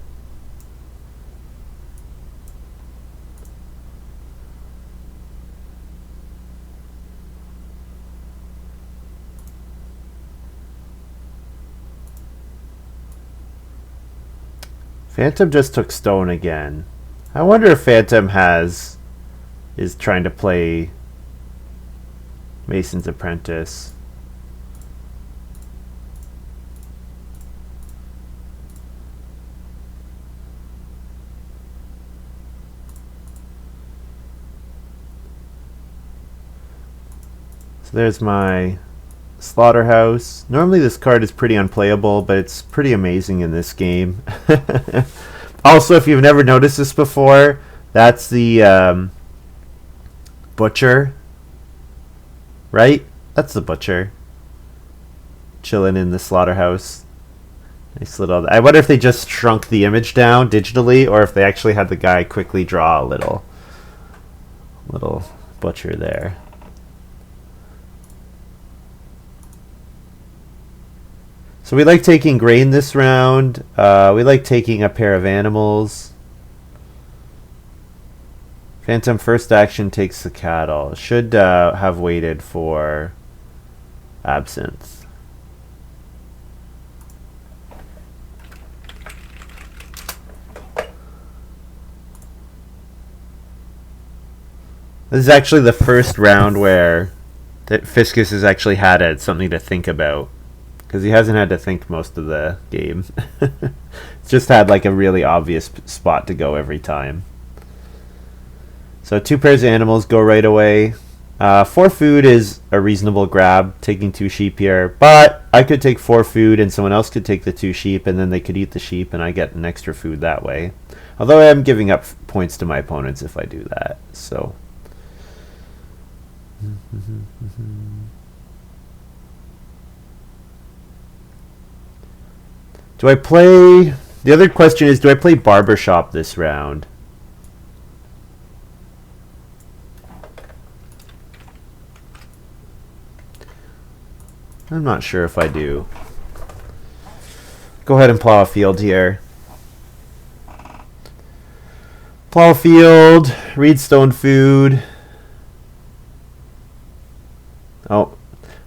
Phantom just took stone again. I wonder if Phantom is trying to play Mason's Apprentice. So there's my Slaughterhouse. Normally this card is pretty unplayable, but it's pretty amazing in this game. Also, if you've never noticed this before, that's the Butcher. Right? That's the Butcher. Chilling in the Slaughterhouse. Nice little... I wonder if they just shrunk the image down digitally, or if they actually had the guy quickly draw a little Butcher there. So we like taking grain this round. We like taking a pair of animals. Phantom first action takes the cattle. Should have waited for Absinthe. This is actually the first round where Fiscus has actually had something to think about. Because he hasn't had to think most of the game. It's just had like a really obvious spot to go every time. So 2 pairs of animals go right away. 4 food is a reasonable grab, taking 2 sheep here. But I could take 4 food and someone else could take the 2 sheep and then they could eat the sheep and I get an extra food that way. Although I am giving up points to my opponents if I do that. So... do I play... The other question is, do I play Barbershop this round? I'm not sure if I do. Go ahead and plow a field here. Plow a field, read stone food. Oh.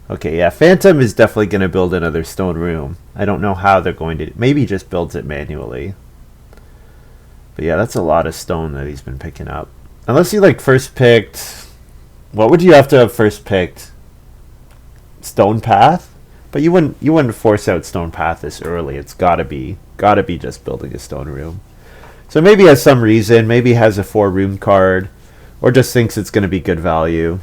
Okay, yeah, Phantom is definitely going to build another stone room. I don't know how they're going to... Maybe he just builds it manually. But yeah, that's a lot of stone that he's been picking up. Unless you, like, first picked... What would you have to have first picked? Stone Path? But you wouldn't force out Stone Path this early. It's gotta be just building a stone room. So maybe he has some reason. Maybe he has a 4-room card. Or just thinks it's going to be good value.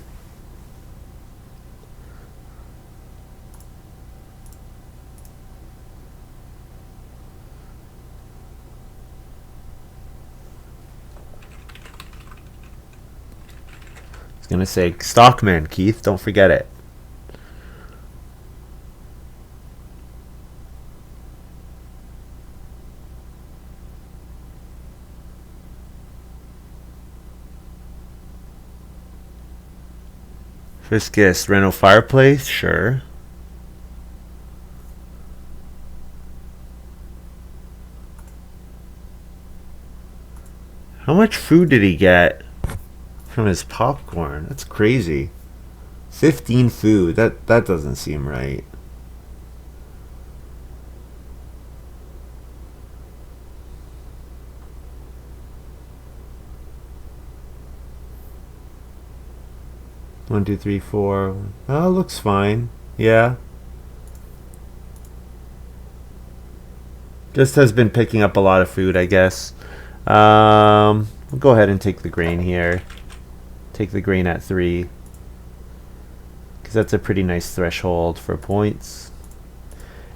Gonna say Stockman, Keith, don't forget it. Fiscus, Renault Fireplace, sure. How much food did he get from his popcorn? That's crazy. 15 food. That doesn't seem right. One, two, three, four. Oh, looks fine. Yeah. Just has been picking up a lot of food, I guess. We'll go ahead and take the grain here. Take the grain at 3. Because that's a pretty nice threshold for points.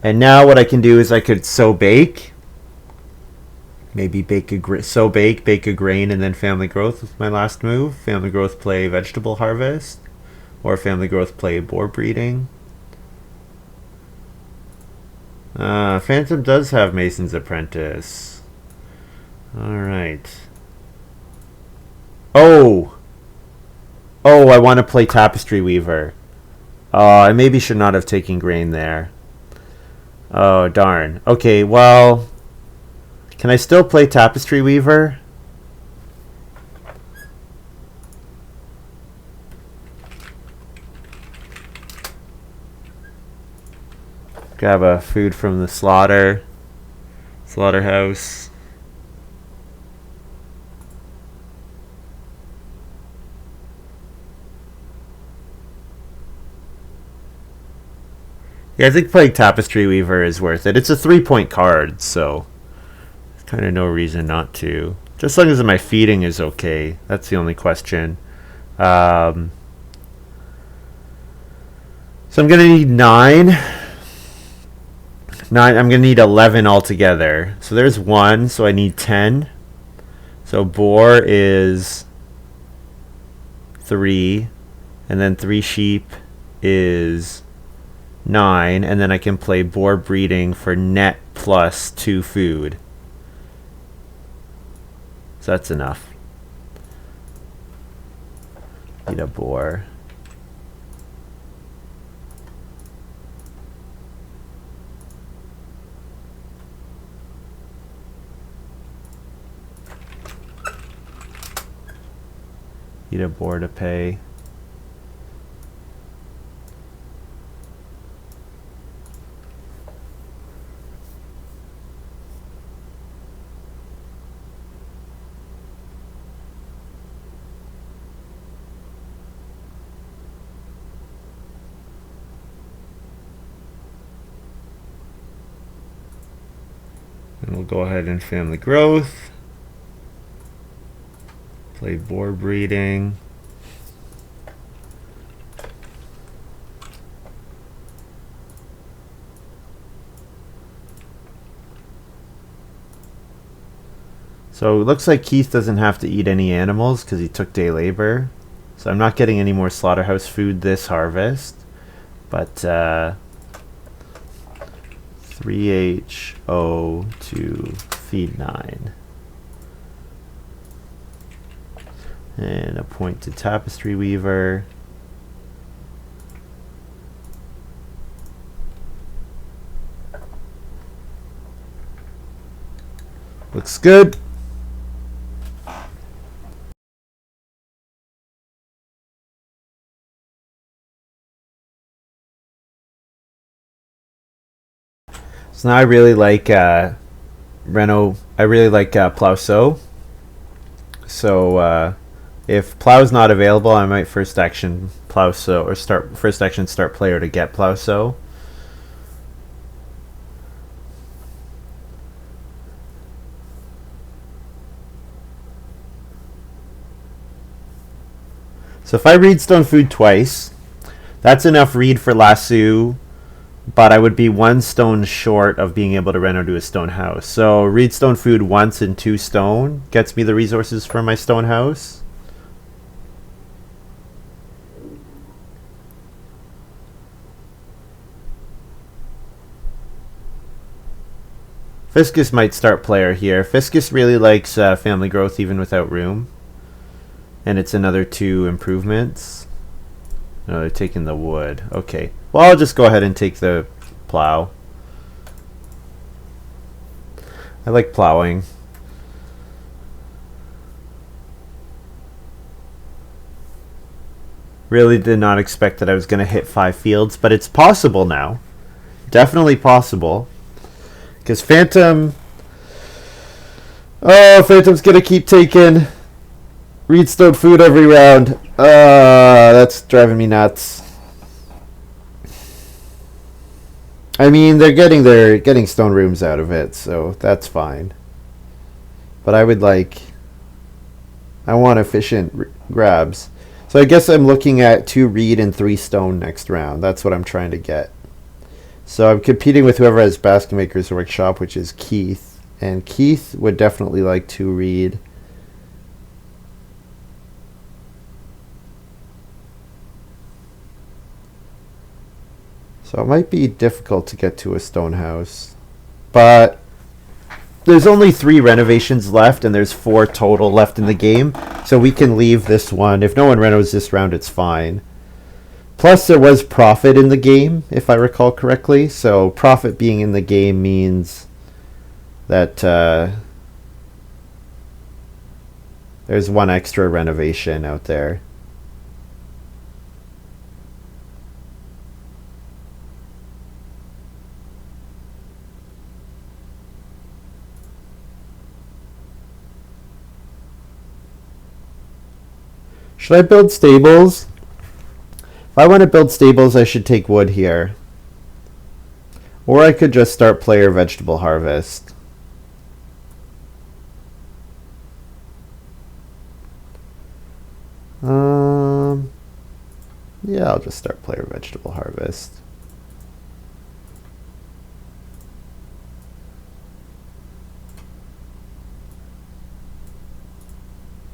And now what I can do is I could sow bake. Maybe bake a grain, and then family growth with my last move. Family growth, play vegetable harvest. Or family growth, play boar breeding. Phantom does have Mason's Apprentice. Alright. Oh! Oh, I want to play Tapestry Weaver. I maybe should not have taken grain there. Oh, darn. Okay, well... Can I still play Tapestry Weaver? Grab a food from the slaughterhouse. Yeah, I think playing Tapestry Weaver is worth it. It's a 3-point card, so there's kind of no reason not to. Just as long as my feeding is okay. That's the only question. So I'm going to need 9. I'm going to need 11 altogether. So there's 1, so I need 10. So boar is 3. And then 3 sheep is 9. And then I can play boar breeding for net plus 2 food. So that's enough. Need a boar. Need a boar to pay. And we'll go ahead and family growth. Play boar breeding. So it looks like Keith doesn't have to eat any animals because he took day labor. So I'm not getting any more slaughterhouse food this harvest. But 3HO to feed 9. And a point to Tapestry Weaver. Looks good. So now I really like Renault. I really like Plow-So. So if Plow's not available, I might first action Plow-So or start player to get Plow-So. So if I read Stone Food twice, that's enough read for Lasso, but I would be 1 stone short of being able to reno to a stone house. So read Stone Food once and 2 stone gets me the resources for my stone house. Fiscus might start player here. Fiscus really likes family growth even without room. And it's another 2 improvements. No, they're taking the wood. Okay. Well, I'll just go ahead and take the plow. I like plowing. Really did not expect that I was going to hit 5 fields, but it's possible now. Definitely possible. Because Phantom... Oh, Phantom's going to keep taking Reedstone food every round. That's driving me nuts. I mean, they're getting stone rooms out of it, so that's fine. But I want efficient grabs. So I guess I'm looking at 2 reed and 3 stone next round. That's what I'm trying to get. So I'm competing with whoever has Basket Maker's Workshop, which is Keith. And Keith would definitely like 2 reed. So it might be difficult to get to a stone house. But there's only 3 renovations left, and there's 4 total left in the game. So we can leave this one. If no one renos this round, it's fine. Plus, there was profit in the game, if I recall correctly. So profit being in the game means that there's 1 extra renovation out there. Should I build stables? If I want to build stables, I should take wood here. Or I could just start player vegetable harvest. Yeah, I'll just start player vegetable harvest.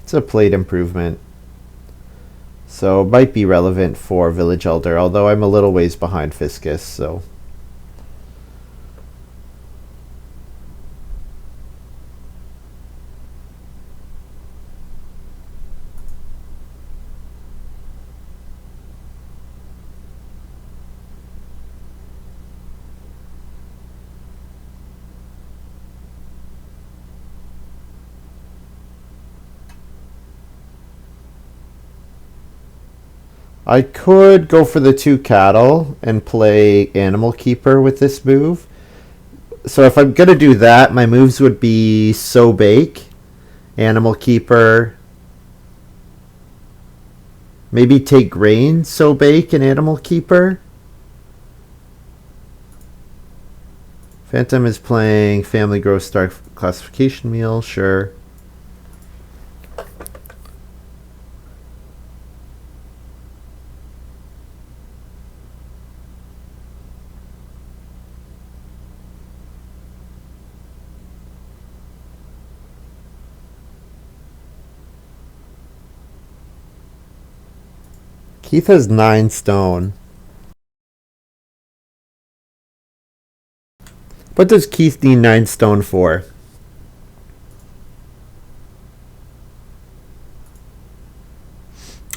It's a plate improvement. So it might be relevant for Village Elder, although I'm a little ways behind Fiscus, so. I could go for the 2 cattle and play Animal Keeper with this move. So if I'm going to do that, my moves would be Sow Bake, Animal Keeper, maybe take grain, Sow Bake, and Animal Keeper. Phantom is playing Family Growth Star Classification Meal, sure. Keith has 9 stone. What does Keith need 9 stone for?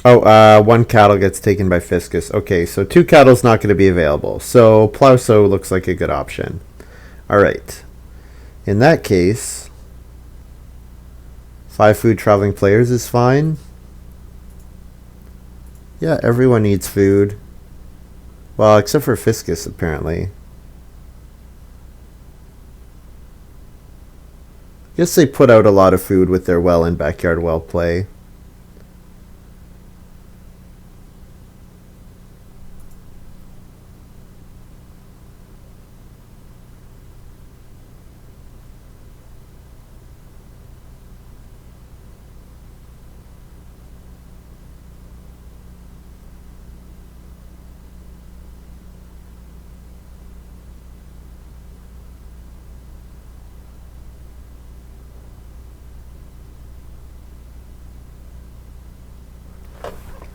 Oh, 1 cattle gets taken by Fiscus. Okay, so 2 cattle's not going to be available. So plow sow looks like a good option. Alright. In that case, 5 food traveling players is fine. Yeah, everyone needs food. Well, except for Fiscus, apparently. I guess they put out a lot of food with their well and backyard well play.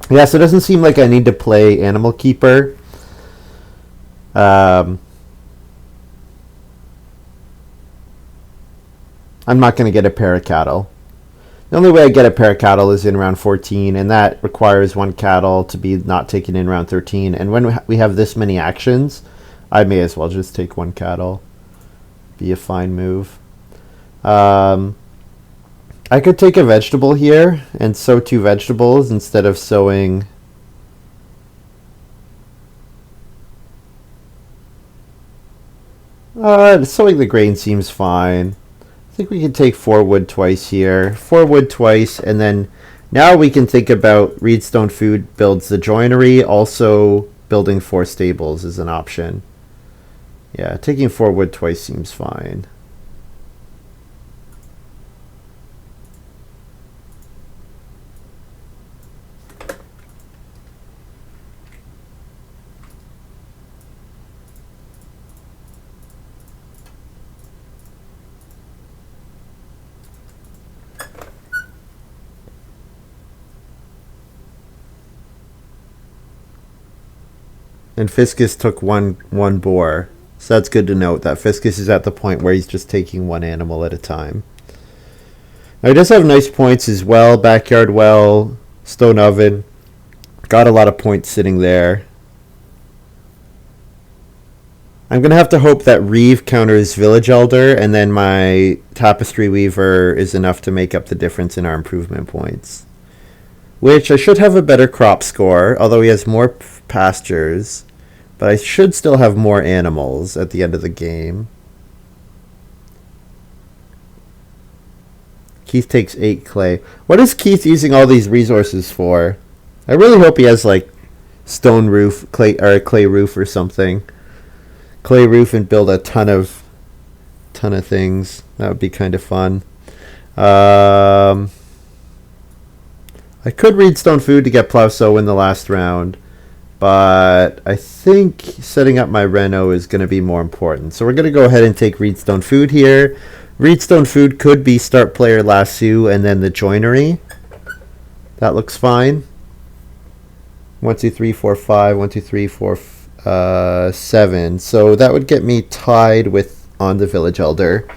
Yeah, so it doesn't seem like I need to play Animal Keeper. I'm not going to get a pair of cattle. The only way I get a pair of cattle is in round 14, and that requires 1 cattle to be not taken in round 13. And when we have this many actions, I may as well just take 1 cattle. Be a fine move. I could take a vegetable here and sow 2 vegetables instead of sowing. Sowing the grain seems fine. I think we can take 4 wood twice here. 4 wood twice, and then now we can think about Reedstone Food builds the joinery. Also, building 4 stables is an option. Yeah, taking 4 wood twice seems fine. And Fiscus took one boar. So that's good to note that Fiscus is at the point where he's just taking one animal at a time. Now he does have nice points as well. Backyard well, stone oven. Got a lot of points sitting there. I'm going to have to hope that Reeve counters Village Elder, and then my Tapestry Weaver is enough to make up the difference in our improvement points. Which I should have a better crop score, although he has more pastures. But I should still have more animals at the end of the game. Keith takes 8 clay. What is Keith using all these resources for? I really hope he has like stone roof, clay, or a clay roof or something. Clay roof and build a ton of things. That would be kind of fun. I could read Stone Food to get Plowsow in the last round, but I think setting up my Reno is going to be more important. So we're going to go ahead and take Reedstone Food here. Reedstone Food could be start player Lasso and then the joinery. That looks fine. 1, 2, 3, 4, 5. 1, 2, 3, 4, 7. So that would get me tied with on the Village Elder.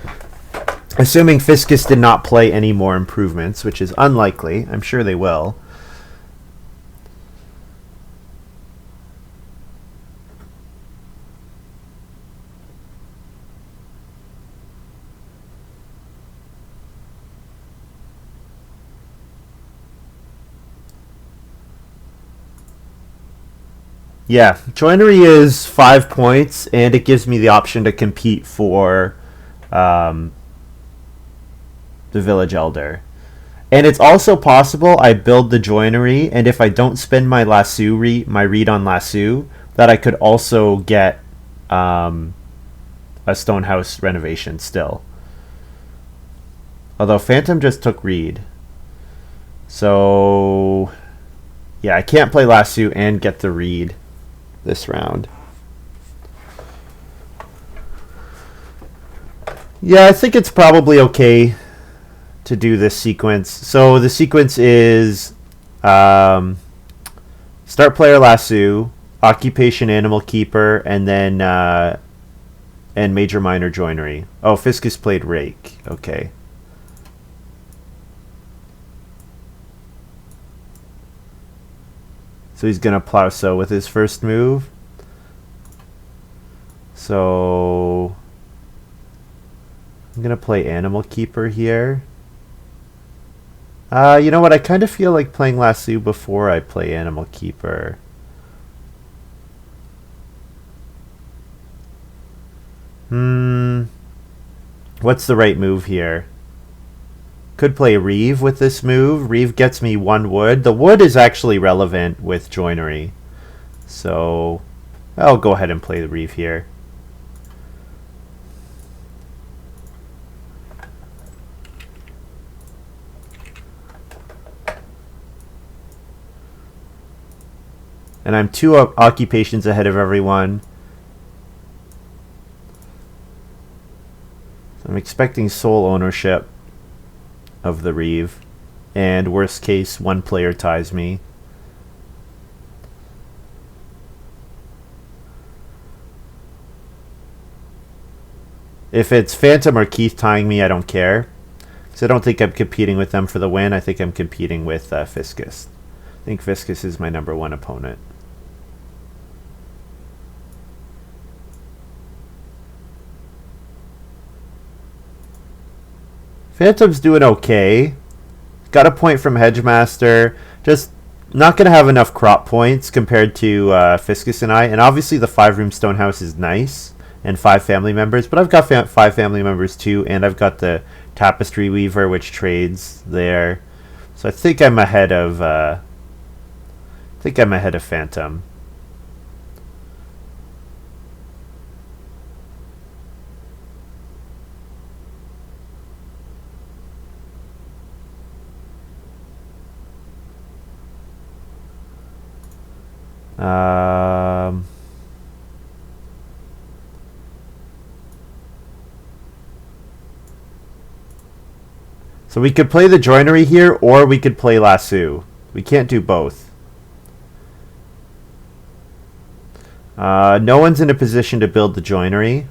Assuming Fiscus did not play any more improvements, which is unlikely. I'm sure they will. Yeah, joinery is 5 points, and it gives me the option to compete for the Village Elder. And it's also possible I build the joinery, and if I don't spend my Lasso my read on Lasso, that I could also get a Stonehouse renovation still. Although Phantom just took read. So yeah, I can't play Lasso and get the read this round. Yeah, I think it's probably okay to do this sequence. So the sequence is start player Lasso, occupation animal keeper, and then and major minor joinery. Oh, Fiscus played rake. Okay. So he's going to Plowsow with his first move. So I'm going to play Animal Keeper here. You know what? I kind of feel like playing Lasso before I play Animal Keeper. What's the right move here? Could play Reeve with this move. Reeve gets me 1 wood. The wood is actually relevant with joinery. So I'll go ahead and play the Reeve here. And I'm 2 occupations ahead of everyone. So I'm expecting sole ownership of the Reeve, and worst case 1 player ties me. If it's Phantom or Keith tying me, I don't care, because I don't think I'm competing with them for the win. I think I'm competing with Fiscus. I think Fiscus is my number 1 opponent. Phantom's doing okay. Got a point from Hedgemaster. Just not going to have enough crop points compared to Fiscus and I. And obviously the 5-room Stonehouse is nice. And 5 family members. But I've got 5 family members too. And I've got the Tapestry Weaver, which trades there. So I think I'm ahead of Phantom. So we could play the joinery here, or we could play Lasso. We can't do both. No one's in a position to build the joinery.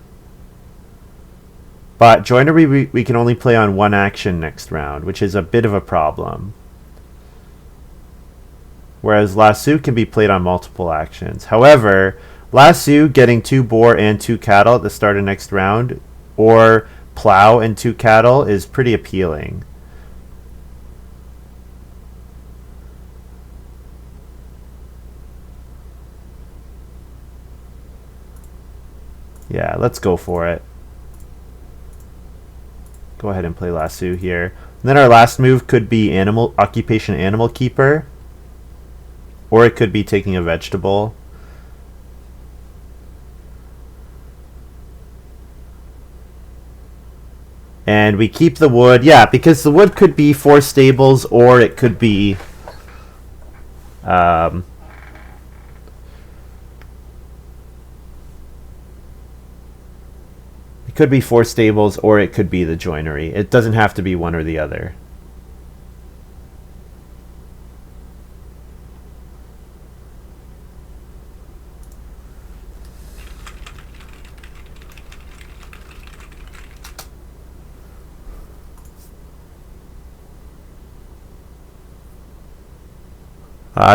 But joinery we can only play on one action next round, which is a bit of a problem. Whereas lasso can be played on multiple actions. However, lasso getting 2 boar and 2 cattle at the start of next round, or plow and 2 cattle, is pretty appealing. Yeah, let's go for it. Go ahead and play lasso here. And then our last move could be occupation animal keeper, or it could be taking a vegetable. And we keep the wood, yeah, because the wood could be 4 stables, or it could be it could be 4 stables, or it could be the joinery. It doesn't have to be one or the other.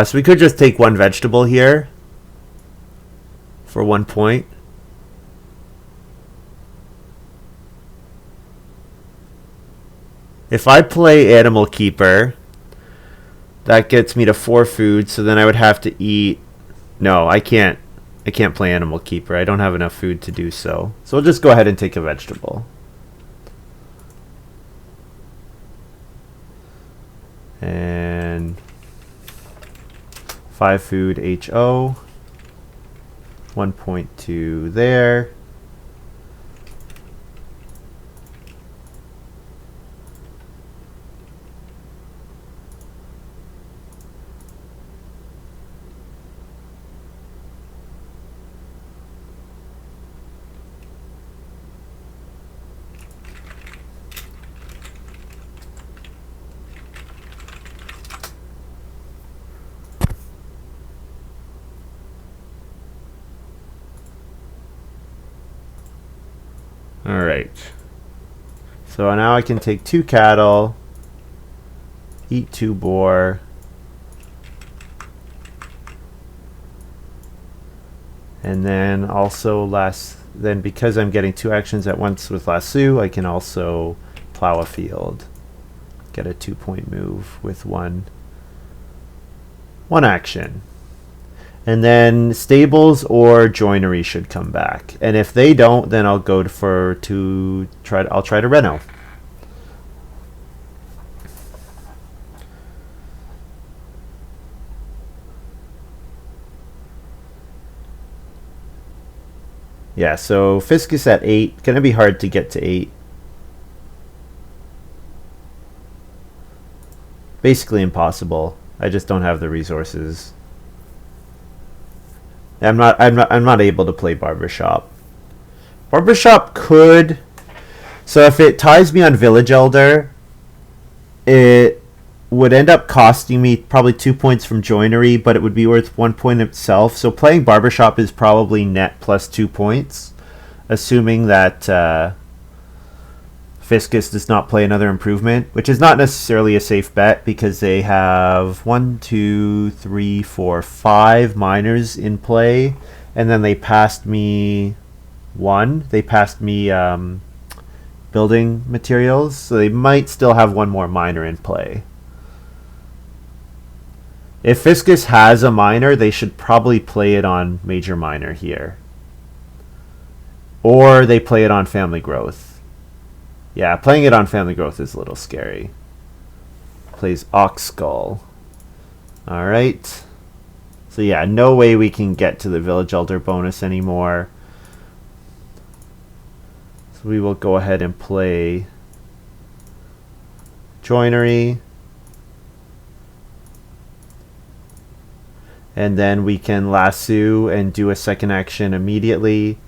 So we could just take 1 vegetable here for 1 point. If I play animal keeper, that gets me to 4 food, so then I would have to eat. No, I can't play animal keeper. I don't have enough food to do so. So we'll just go ahead and take a vegetable. And 5 food HO. 1.2 there. Alright. So now I can take 2 cattle, eat 2 boar, and then also then because I'm getting 2 actions at once with lasso, I can also plow a field. Get a 2-point move with one action. And then stables or joinery should come back. And if they don't, then I'll go I'll try to reno. Yeah, so fiscus at 8, gonna be hard to get to 8. Basically impossible. I just don't have the resources. I'm not able to play barbershop. Barbershop could. So if it ties me on village elder, it would end up costing me probably 2 points from joinery, but it would be worth 1 point itself. So playing barbershop is probably net plus 2 points, assuming that fiscus does not play another improvement, which is not necessarily a safe bet because they have 1, 2, 3, 4, 5 miners in play, and then they passed me 1. They passed me building materials, so they might still have 1 more miner in play. If fiscus has a miner, they should probably play it on major miner here, or they play it on family growth. Yeah, playing it on family growth is a little scary. Plays ox skull. Alright. So yeah, no way we can get to the village elder bonus anymore. So we will go ahead and play joinery. And then we can lasso and do a second action immediately.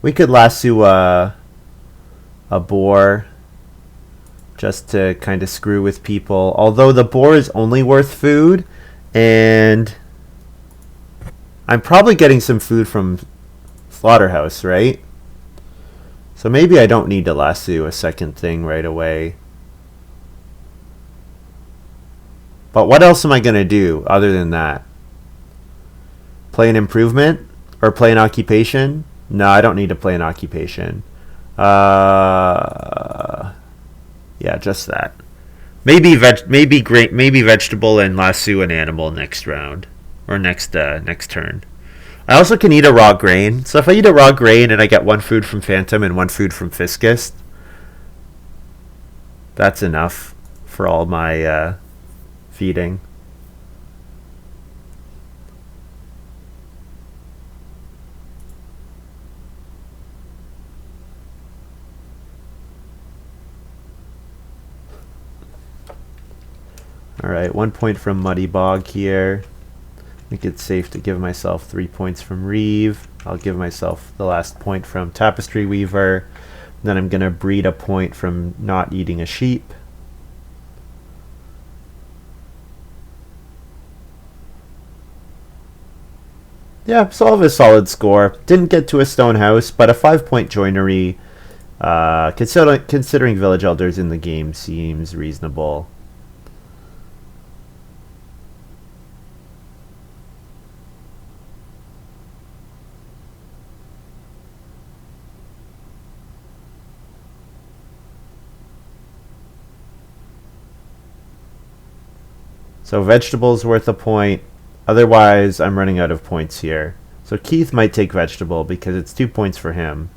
We could lasso a boar just to kind of screw with people. Although the boar is only worth food, And I'm probably getting some food from Slaughterhouse, right? So maybe I don't need to lasso a second thing right away. But what else am I going to do other than that? Play an improvement? Or play an occupation? No, I don't need to play an occupation. Yeah, just that. Maybe vegetable and lasso an animal next round. Or next turn. I also can eat a raw grain. So if I eat a raw grain and I get one food from Phantom and one food from Fiscus, that's enough for all my feeding. Alright, 1 point from Muddy Bog here. I think it's safe to give myself 3 points from Reeve. I'll give myself the last point from Tapestry Weaver. Then I'm going to breed a point from not eating a sheep. Yeah, so I'll have a solid score. Didn't get to a stone house, but a 5-point joinery, considering village elders in the game, seems reasonable. So vegetables worth a point. Otherwise, I'm running out of points here. So Keith might take vegetable because it's 2 points for him.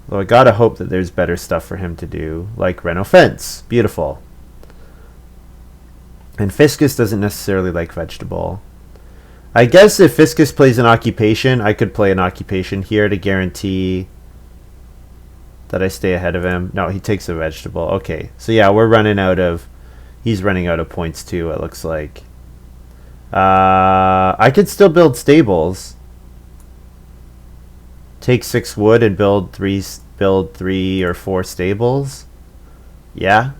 Though I gotta hope that there's better stuff for him to do, like Reno Fence. Beautiful. And Fiscus doesn't necessarily like vegetable. I guess if Fiscus plays an occupation, I could play an occupation here to guarantee that I stay ahead of him. No, he takes a vegetable. Okay, so yeah, we're running out of... He's running out of points too, it looks like. I could still build stables. Take 6 wood and build 3 or 4 stables. Yeah.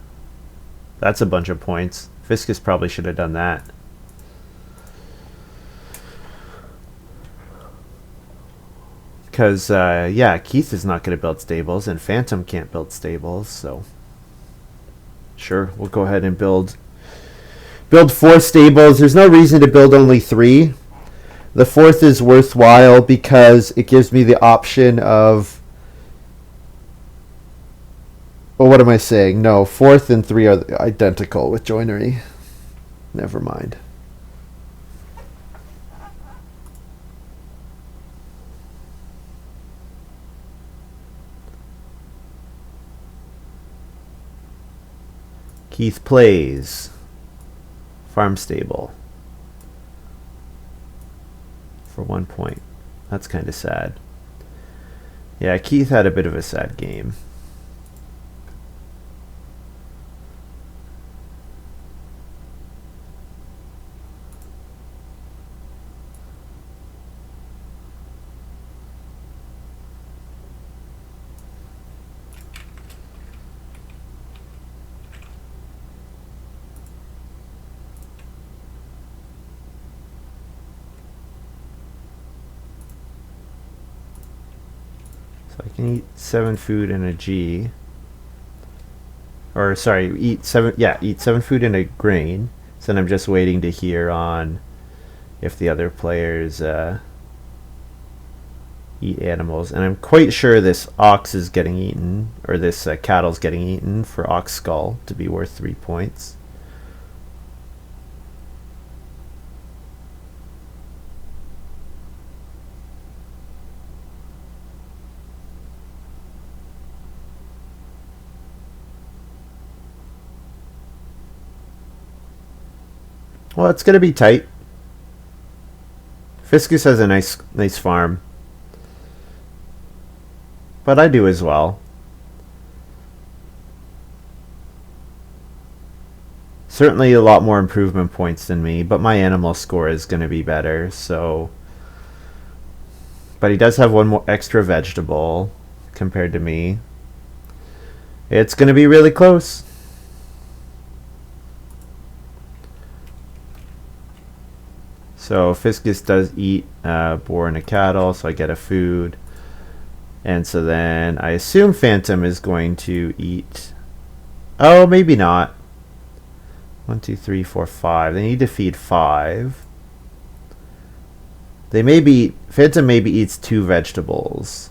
That's a bunch of points. Fiscus probably should have done that. Because, yeah, Keith is not going to build stables, and Phantom can't build stables, so... Sure, we'll go ahead and build 4 stables. There's no reason to build only 3. The 4th is worthwhile because it gives me the option of... Well, what am I saying? No, 4th and 3 are identical with joinery. Never mind. Keith plays farm stable for 1 point. That's kind of sad. Yeah, Keith had a bit of a sad game. So I can eat 7 food in a G. Or sorry, eat 7 food in a grain. So then I'm just waiting to hear on if the other players eat animals. And I'm quite sure this ox is getting eaten, or this cattle's getting eaten for ox skull to be worth 3 points. Well, it's going to be tight. Fiscus has a nice farm. But I do as well. Certainly a lot more improvement points than me, but my animal score is going to be better, so... But he does have 1 more extra vegetable compared to me. It's going to be really close. So Fiscus does eat boar and a cattle, so I get a food. And so then I assume Phantom is going to eat... Oh, maybe not. 1, 2, 3, 4, 5. They need to feed 5. They maybe... Phantom maybe eats 2 vegetables.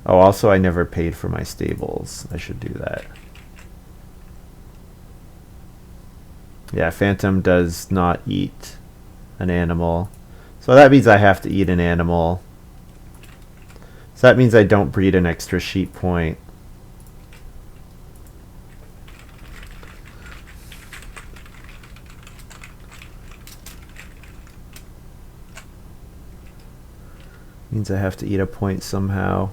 Oh, also I never paid for my stables. I should do that. Yeah, Phantom does not eat an animal. So that means I have to eat an animal. So that means I don't breed an extra sheep point. Means I have to eat a point somehow.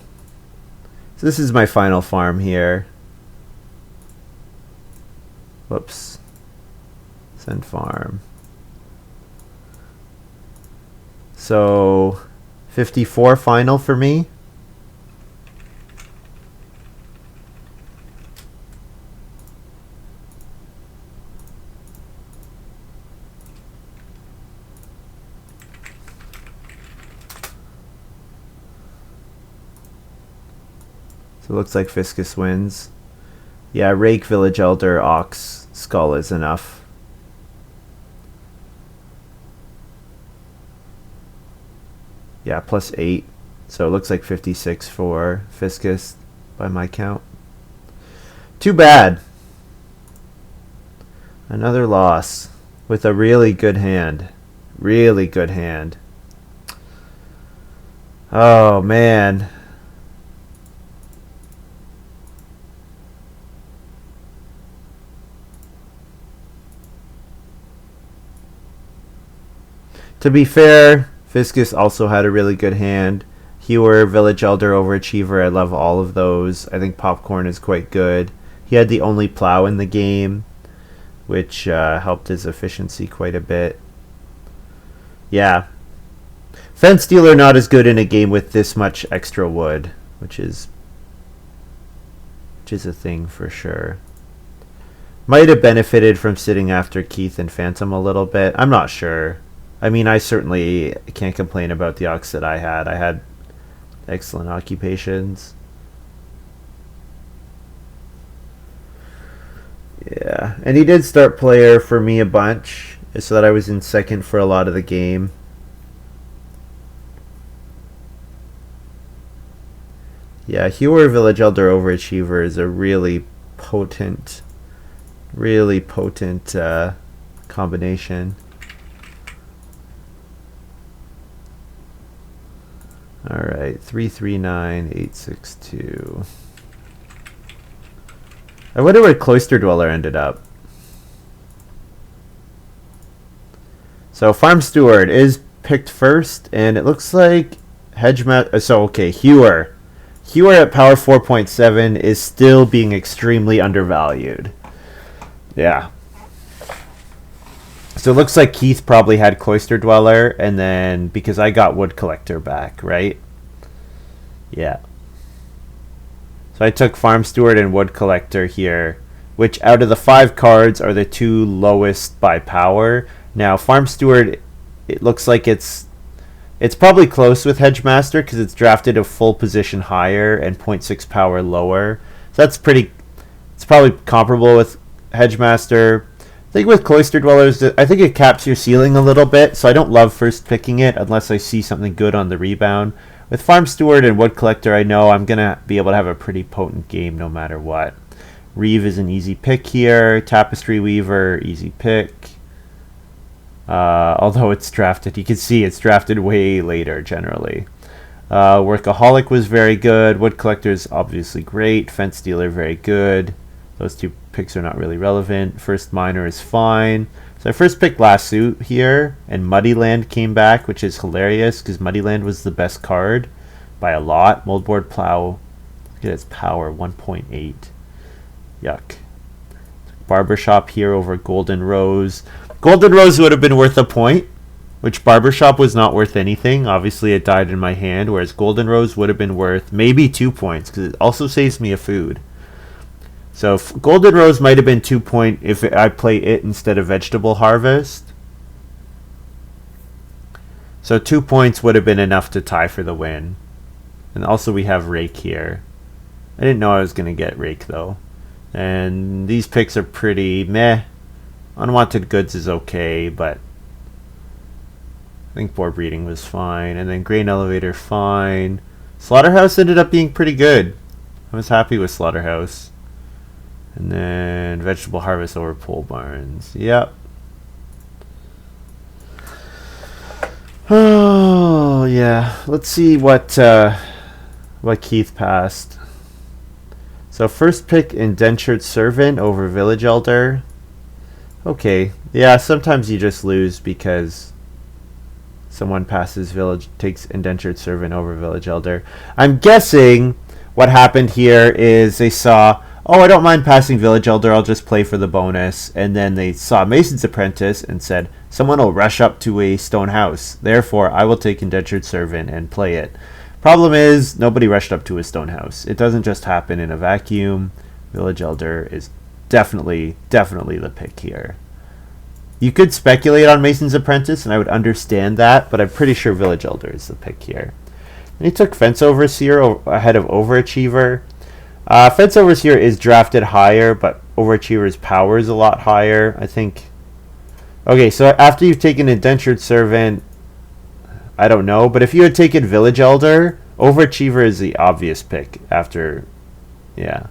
So this is my final farm here. Whoops. Send farm. So 54 final for me. So it looks like Fiscus wins. Yeah, Rake, Village Elder, Ox, Skull is enough. Yeah, plus 8. So it looks like 56 for Fiscus by my count. Too bad. Another loss with a really good hand. Really good hand. Oh, man. To be fair, Fiscus also had a really good hand. Hewer, Village Elder, Overachiever, I love all of those. I think Popcorn is quite good. He had the only plow in the game, which helped his efficiency quite a bit. Yeah. Fence Dealer not as good in a game with this much extra wood, which is a thing for sure. Might have benefited from sitting after Keith and Phantom a little bit. I'm not sure. I mean, I certainly can't complain about the ox that I had. I had excellent occupations. Yeah, and he did start player for me a bunch, so that I was in second for a lot of the game. Yeah, Hewer, Village Elder, Overachiever is a really potent combination. Alright, 339862. I wonder where Cloister Dweller ended up. So Farm Steward is picked first, and it looks like Hewer. Hewer at power 4.7 is still being extremely undervalued. Yeah. So it looks like Keith probably had Cloister Dweller, and then because I got Wood Collector back, right? Yeah. So I took Farm Steward and Wood Collector here, which out of the 5 cards are the 2 lowest by power. Now Farm Steward, it looks like it's probably close with Hedgemaster because it's drafted a full position higher and 0.6 power lower. So it's probably comparable with Hedgemaster. I think with Cloister Dwellers, I think it caps your ceiling a little bit, so I don't love first picking it unless I see something good on the rebound. With Farm Steward and Wood Collector, I know I'm going to be able to have a pretty potent game no matter what. Reeve is an easy pick here. Tapestry Weaver, easy pick. Although it's drafted, you can see it's drafted way later generally. Workaholic was very good. Wood Collector is obviously great. Fence Dealer, very good. Those 2 picks are not really relevant. First Miner is fine. So I first picked Lasso here, and Muddyland came back, which is hilarious because Muddyland was the best card by a lot. Moldboard Plow, look at its power, 1.8. Yuck. Barbershop here over Golden Rose. Golden Rose would have been worth a point, which Barbershop was not worth anything. Obviously, it died in my hand, whereas Golden Rose would have been worth maybe 2 points because it also saves me a food. So Golden Rose might have been 2 point if I play it instead of Vegetable Harvest. So 2 points would have been enough to tie for the win. And also we have Rake here. I didn't know I was going to get Rake though. And these picks are pretty meh. Unwanted Goods is okay, but I think Boar Breeding was fine. And then Grain Elevator, fine. Slaughterhouse ended up being pretty good. I was happy with Slaughterhouse. And then Vegetable Harvest over Pole Barns. Yep. Oh, yeah. Let's see what Keith passed. So first pick, Indentured Servant over Village Elder. Okay. Yeah, sometimes you just lose because someone takes Indentured Servant over Village Elder. I'm guessing what happened here is they saw, oh, I don't mind passing Village Elder, I'll just play for the bonus. And then they saw Mason's Apprentice and said, someone will rush up to a stone house. Therefore, I will take Indentured Servant and play it. Problem is, nobody rushed up to a stone house. It doesn't just happen in a vacuum. Village Elder is definitely the pick here. You could speculate on Mason's Apprentice, and I would understand that, but I'm pretty sure Village Elder is the pick here. And he took Fence Overseer ahead of Overachiever. Fence Overseer is drafted higher, but Overachiever's power is a lot higher, I think. Okay, so after you've taken Indentured Servant, I don't know, but if you had taken Village Elder, Overachiever is the obvious pick after, yeah.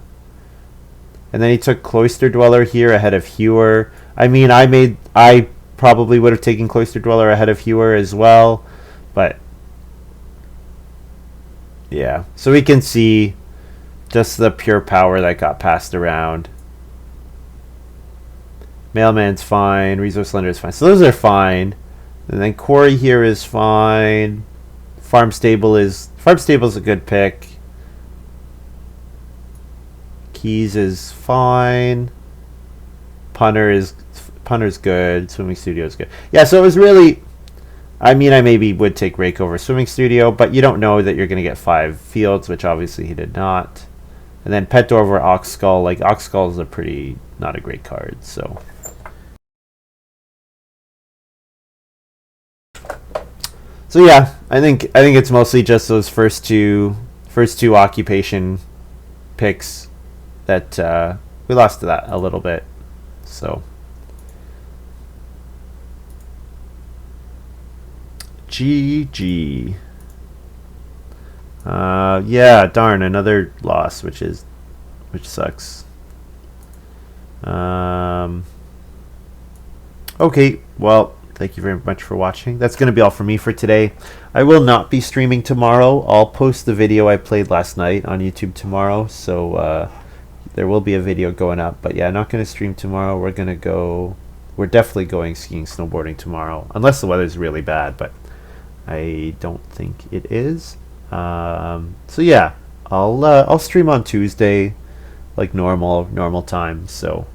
And then he took Cloister Dweller here ahead of Hewer. I mean, I probably would have taken Cloister Dweller ahead of Hewer as well, but yeah. So we can see just the pure power that got passed around. Mailman's fine. Resource Lender is fine. So those are fine. And then Quarry here is fine. Farm Stable is a good pick. Keys is fine. Punter's good. Swimming Studio is good. Yeah, so it was really, I mean, I maybe would take Rake over Swimming Studio, but you don't know that you're going to get 5 fields, which obviously he did not. And then Pet Door over Ox Skull. Like, Ox Skull is not a great card, so. So yeah, I think it's mostly just those first two occupation picks that we lost to that a little bit. So GG. Yeah, darn, another loss, which sucks. Okay, well, thank you very much for watching. That's going to be all for me for today. I will not be streaming tomorrow. I'll post the video I played last night on YouTube tomorrow, so there will be a video going up. But yeah, not going to stream tomorrow. We're definitely going skiing, snowboarding tomorrow, unless the weather's really bad, but I don't think it is. So yeah, I'll stream on Tuesday, like normal time. So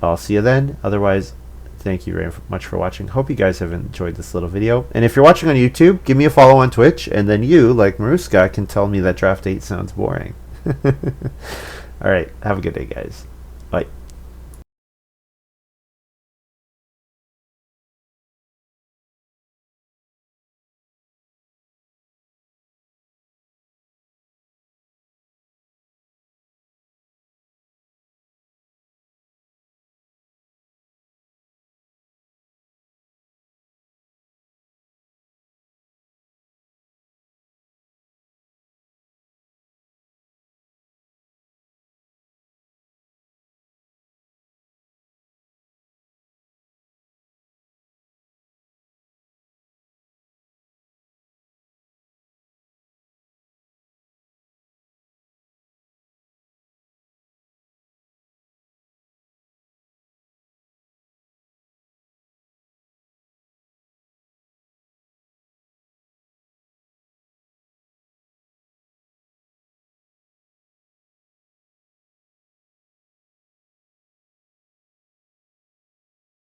I'll see you then. Otherwise, thank you very much for watching. Hope you guys have enjoyed this little video. And if you're watching on YouTube, give me a follow on Twitch, and then you, like Maruska, can tell me that Draft 8 sounds boring. Alright, have a good day, guys. Bye.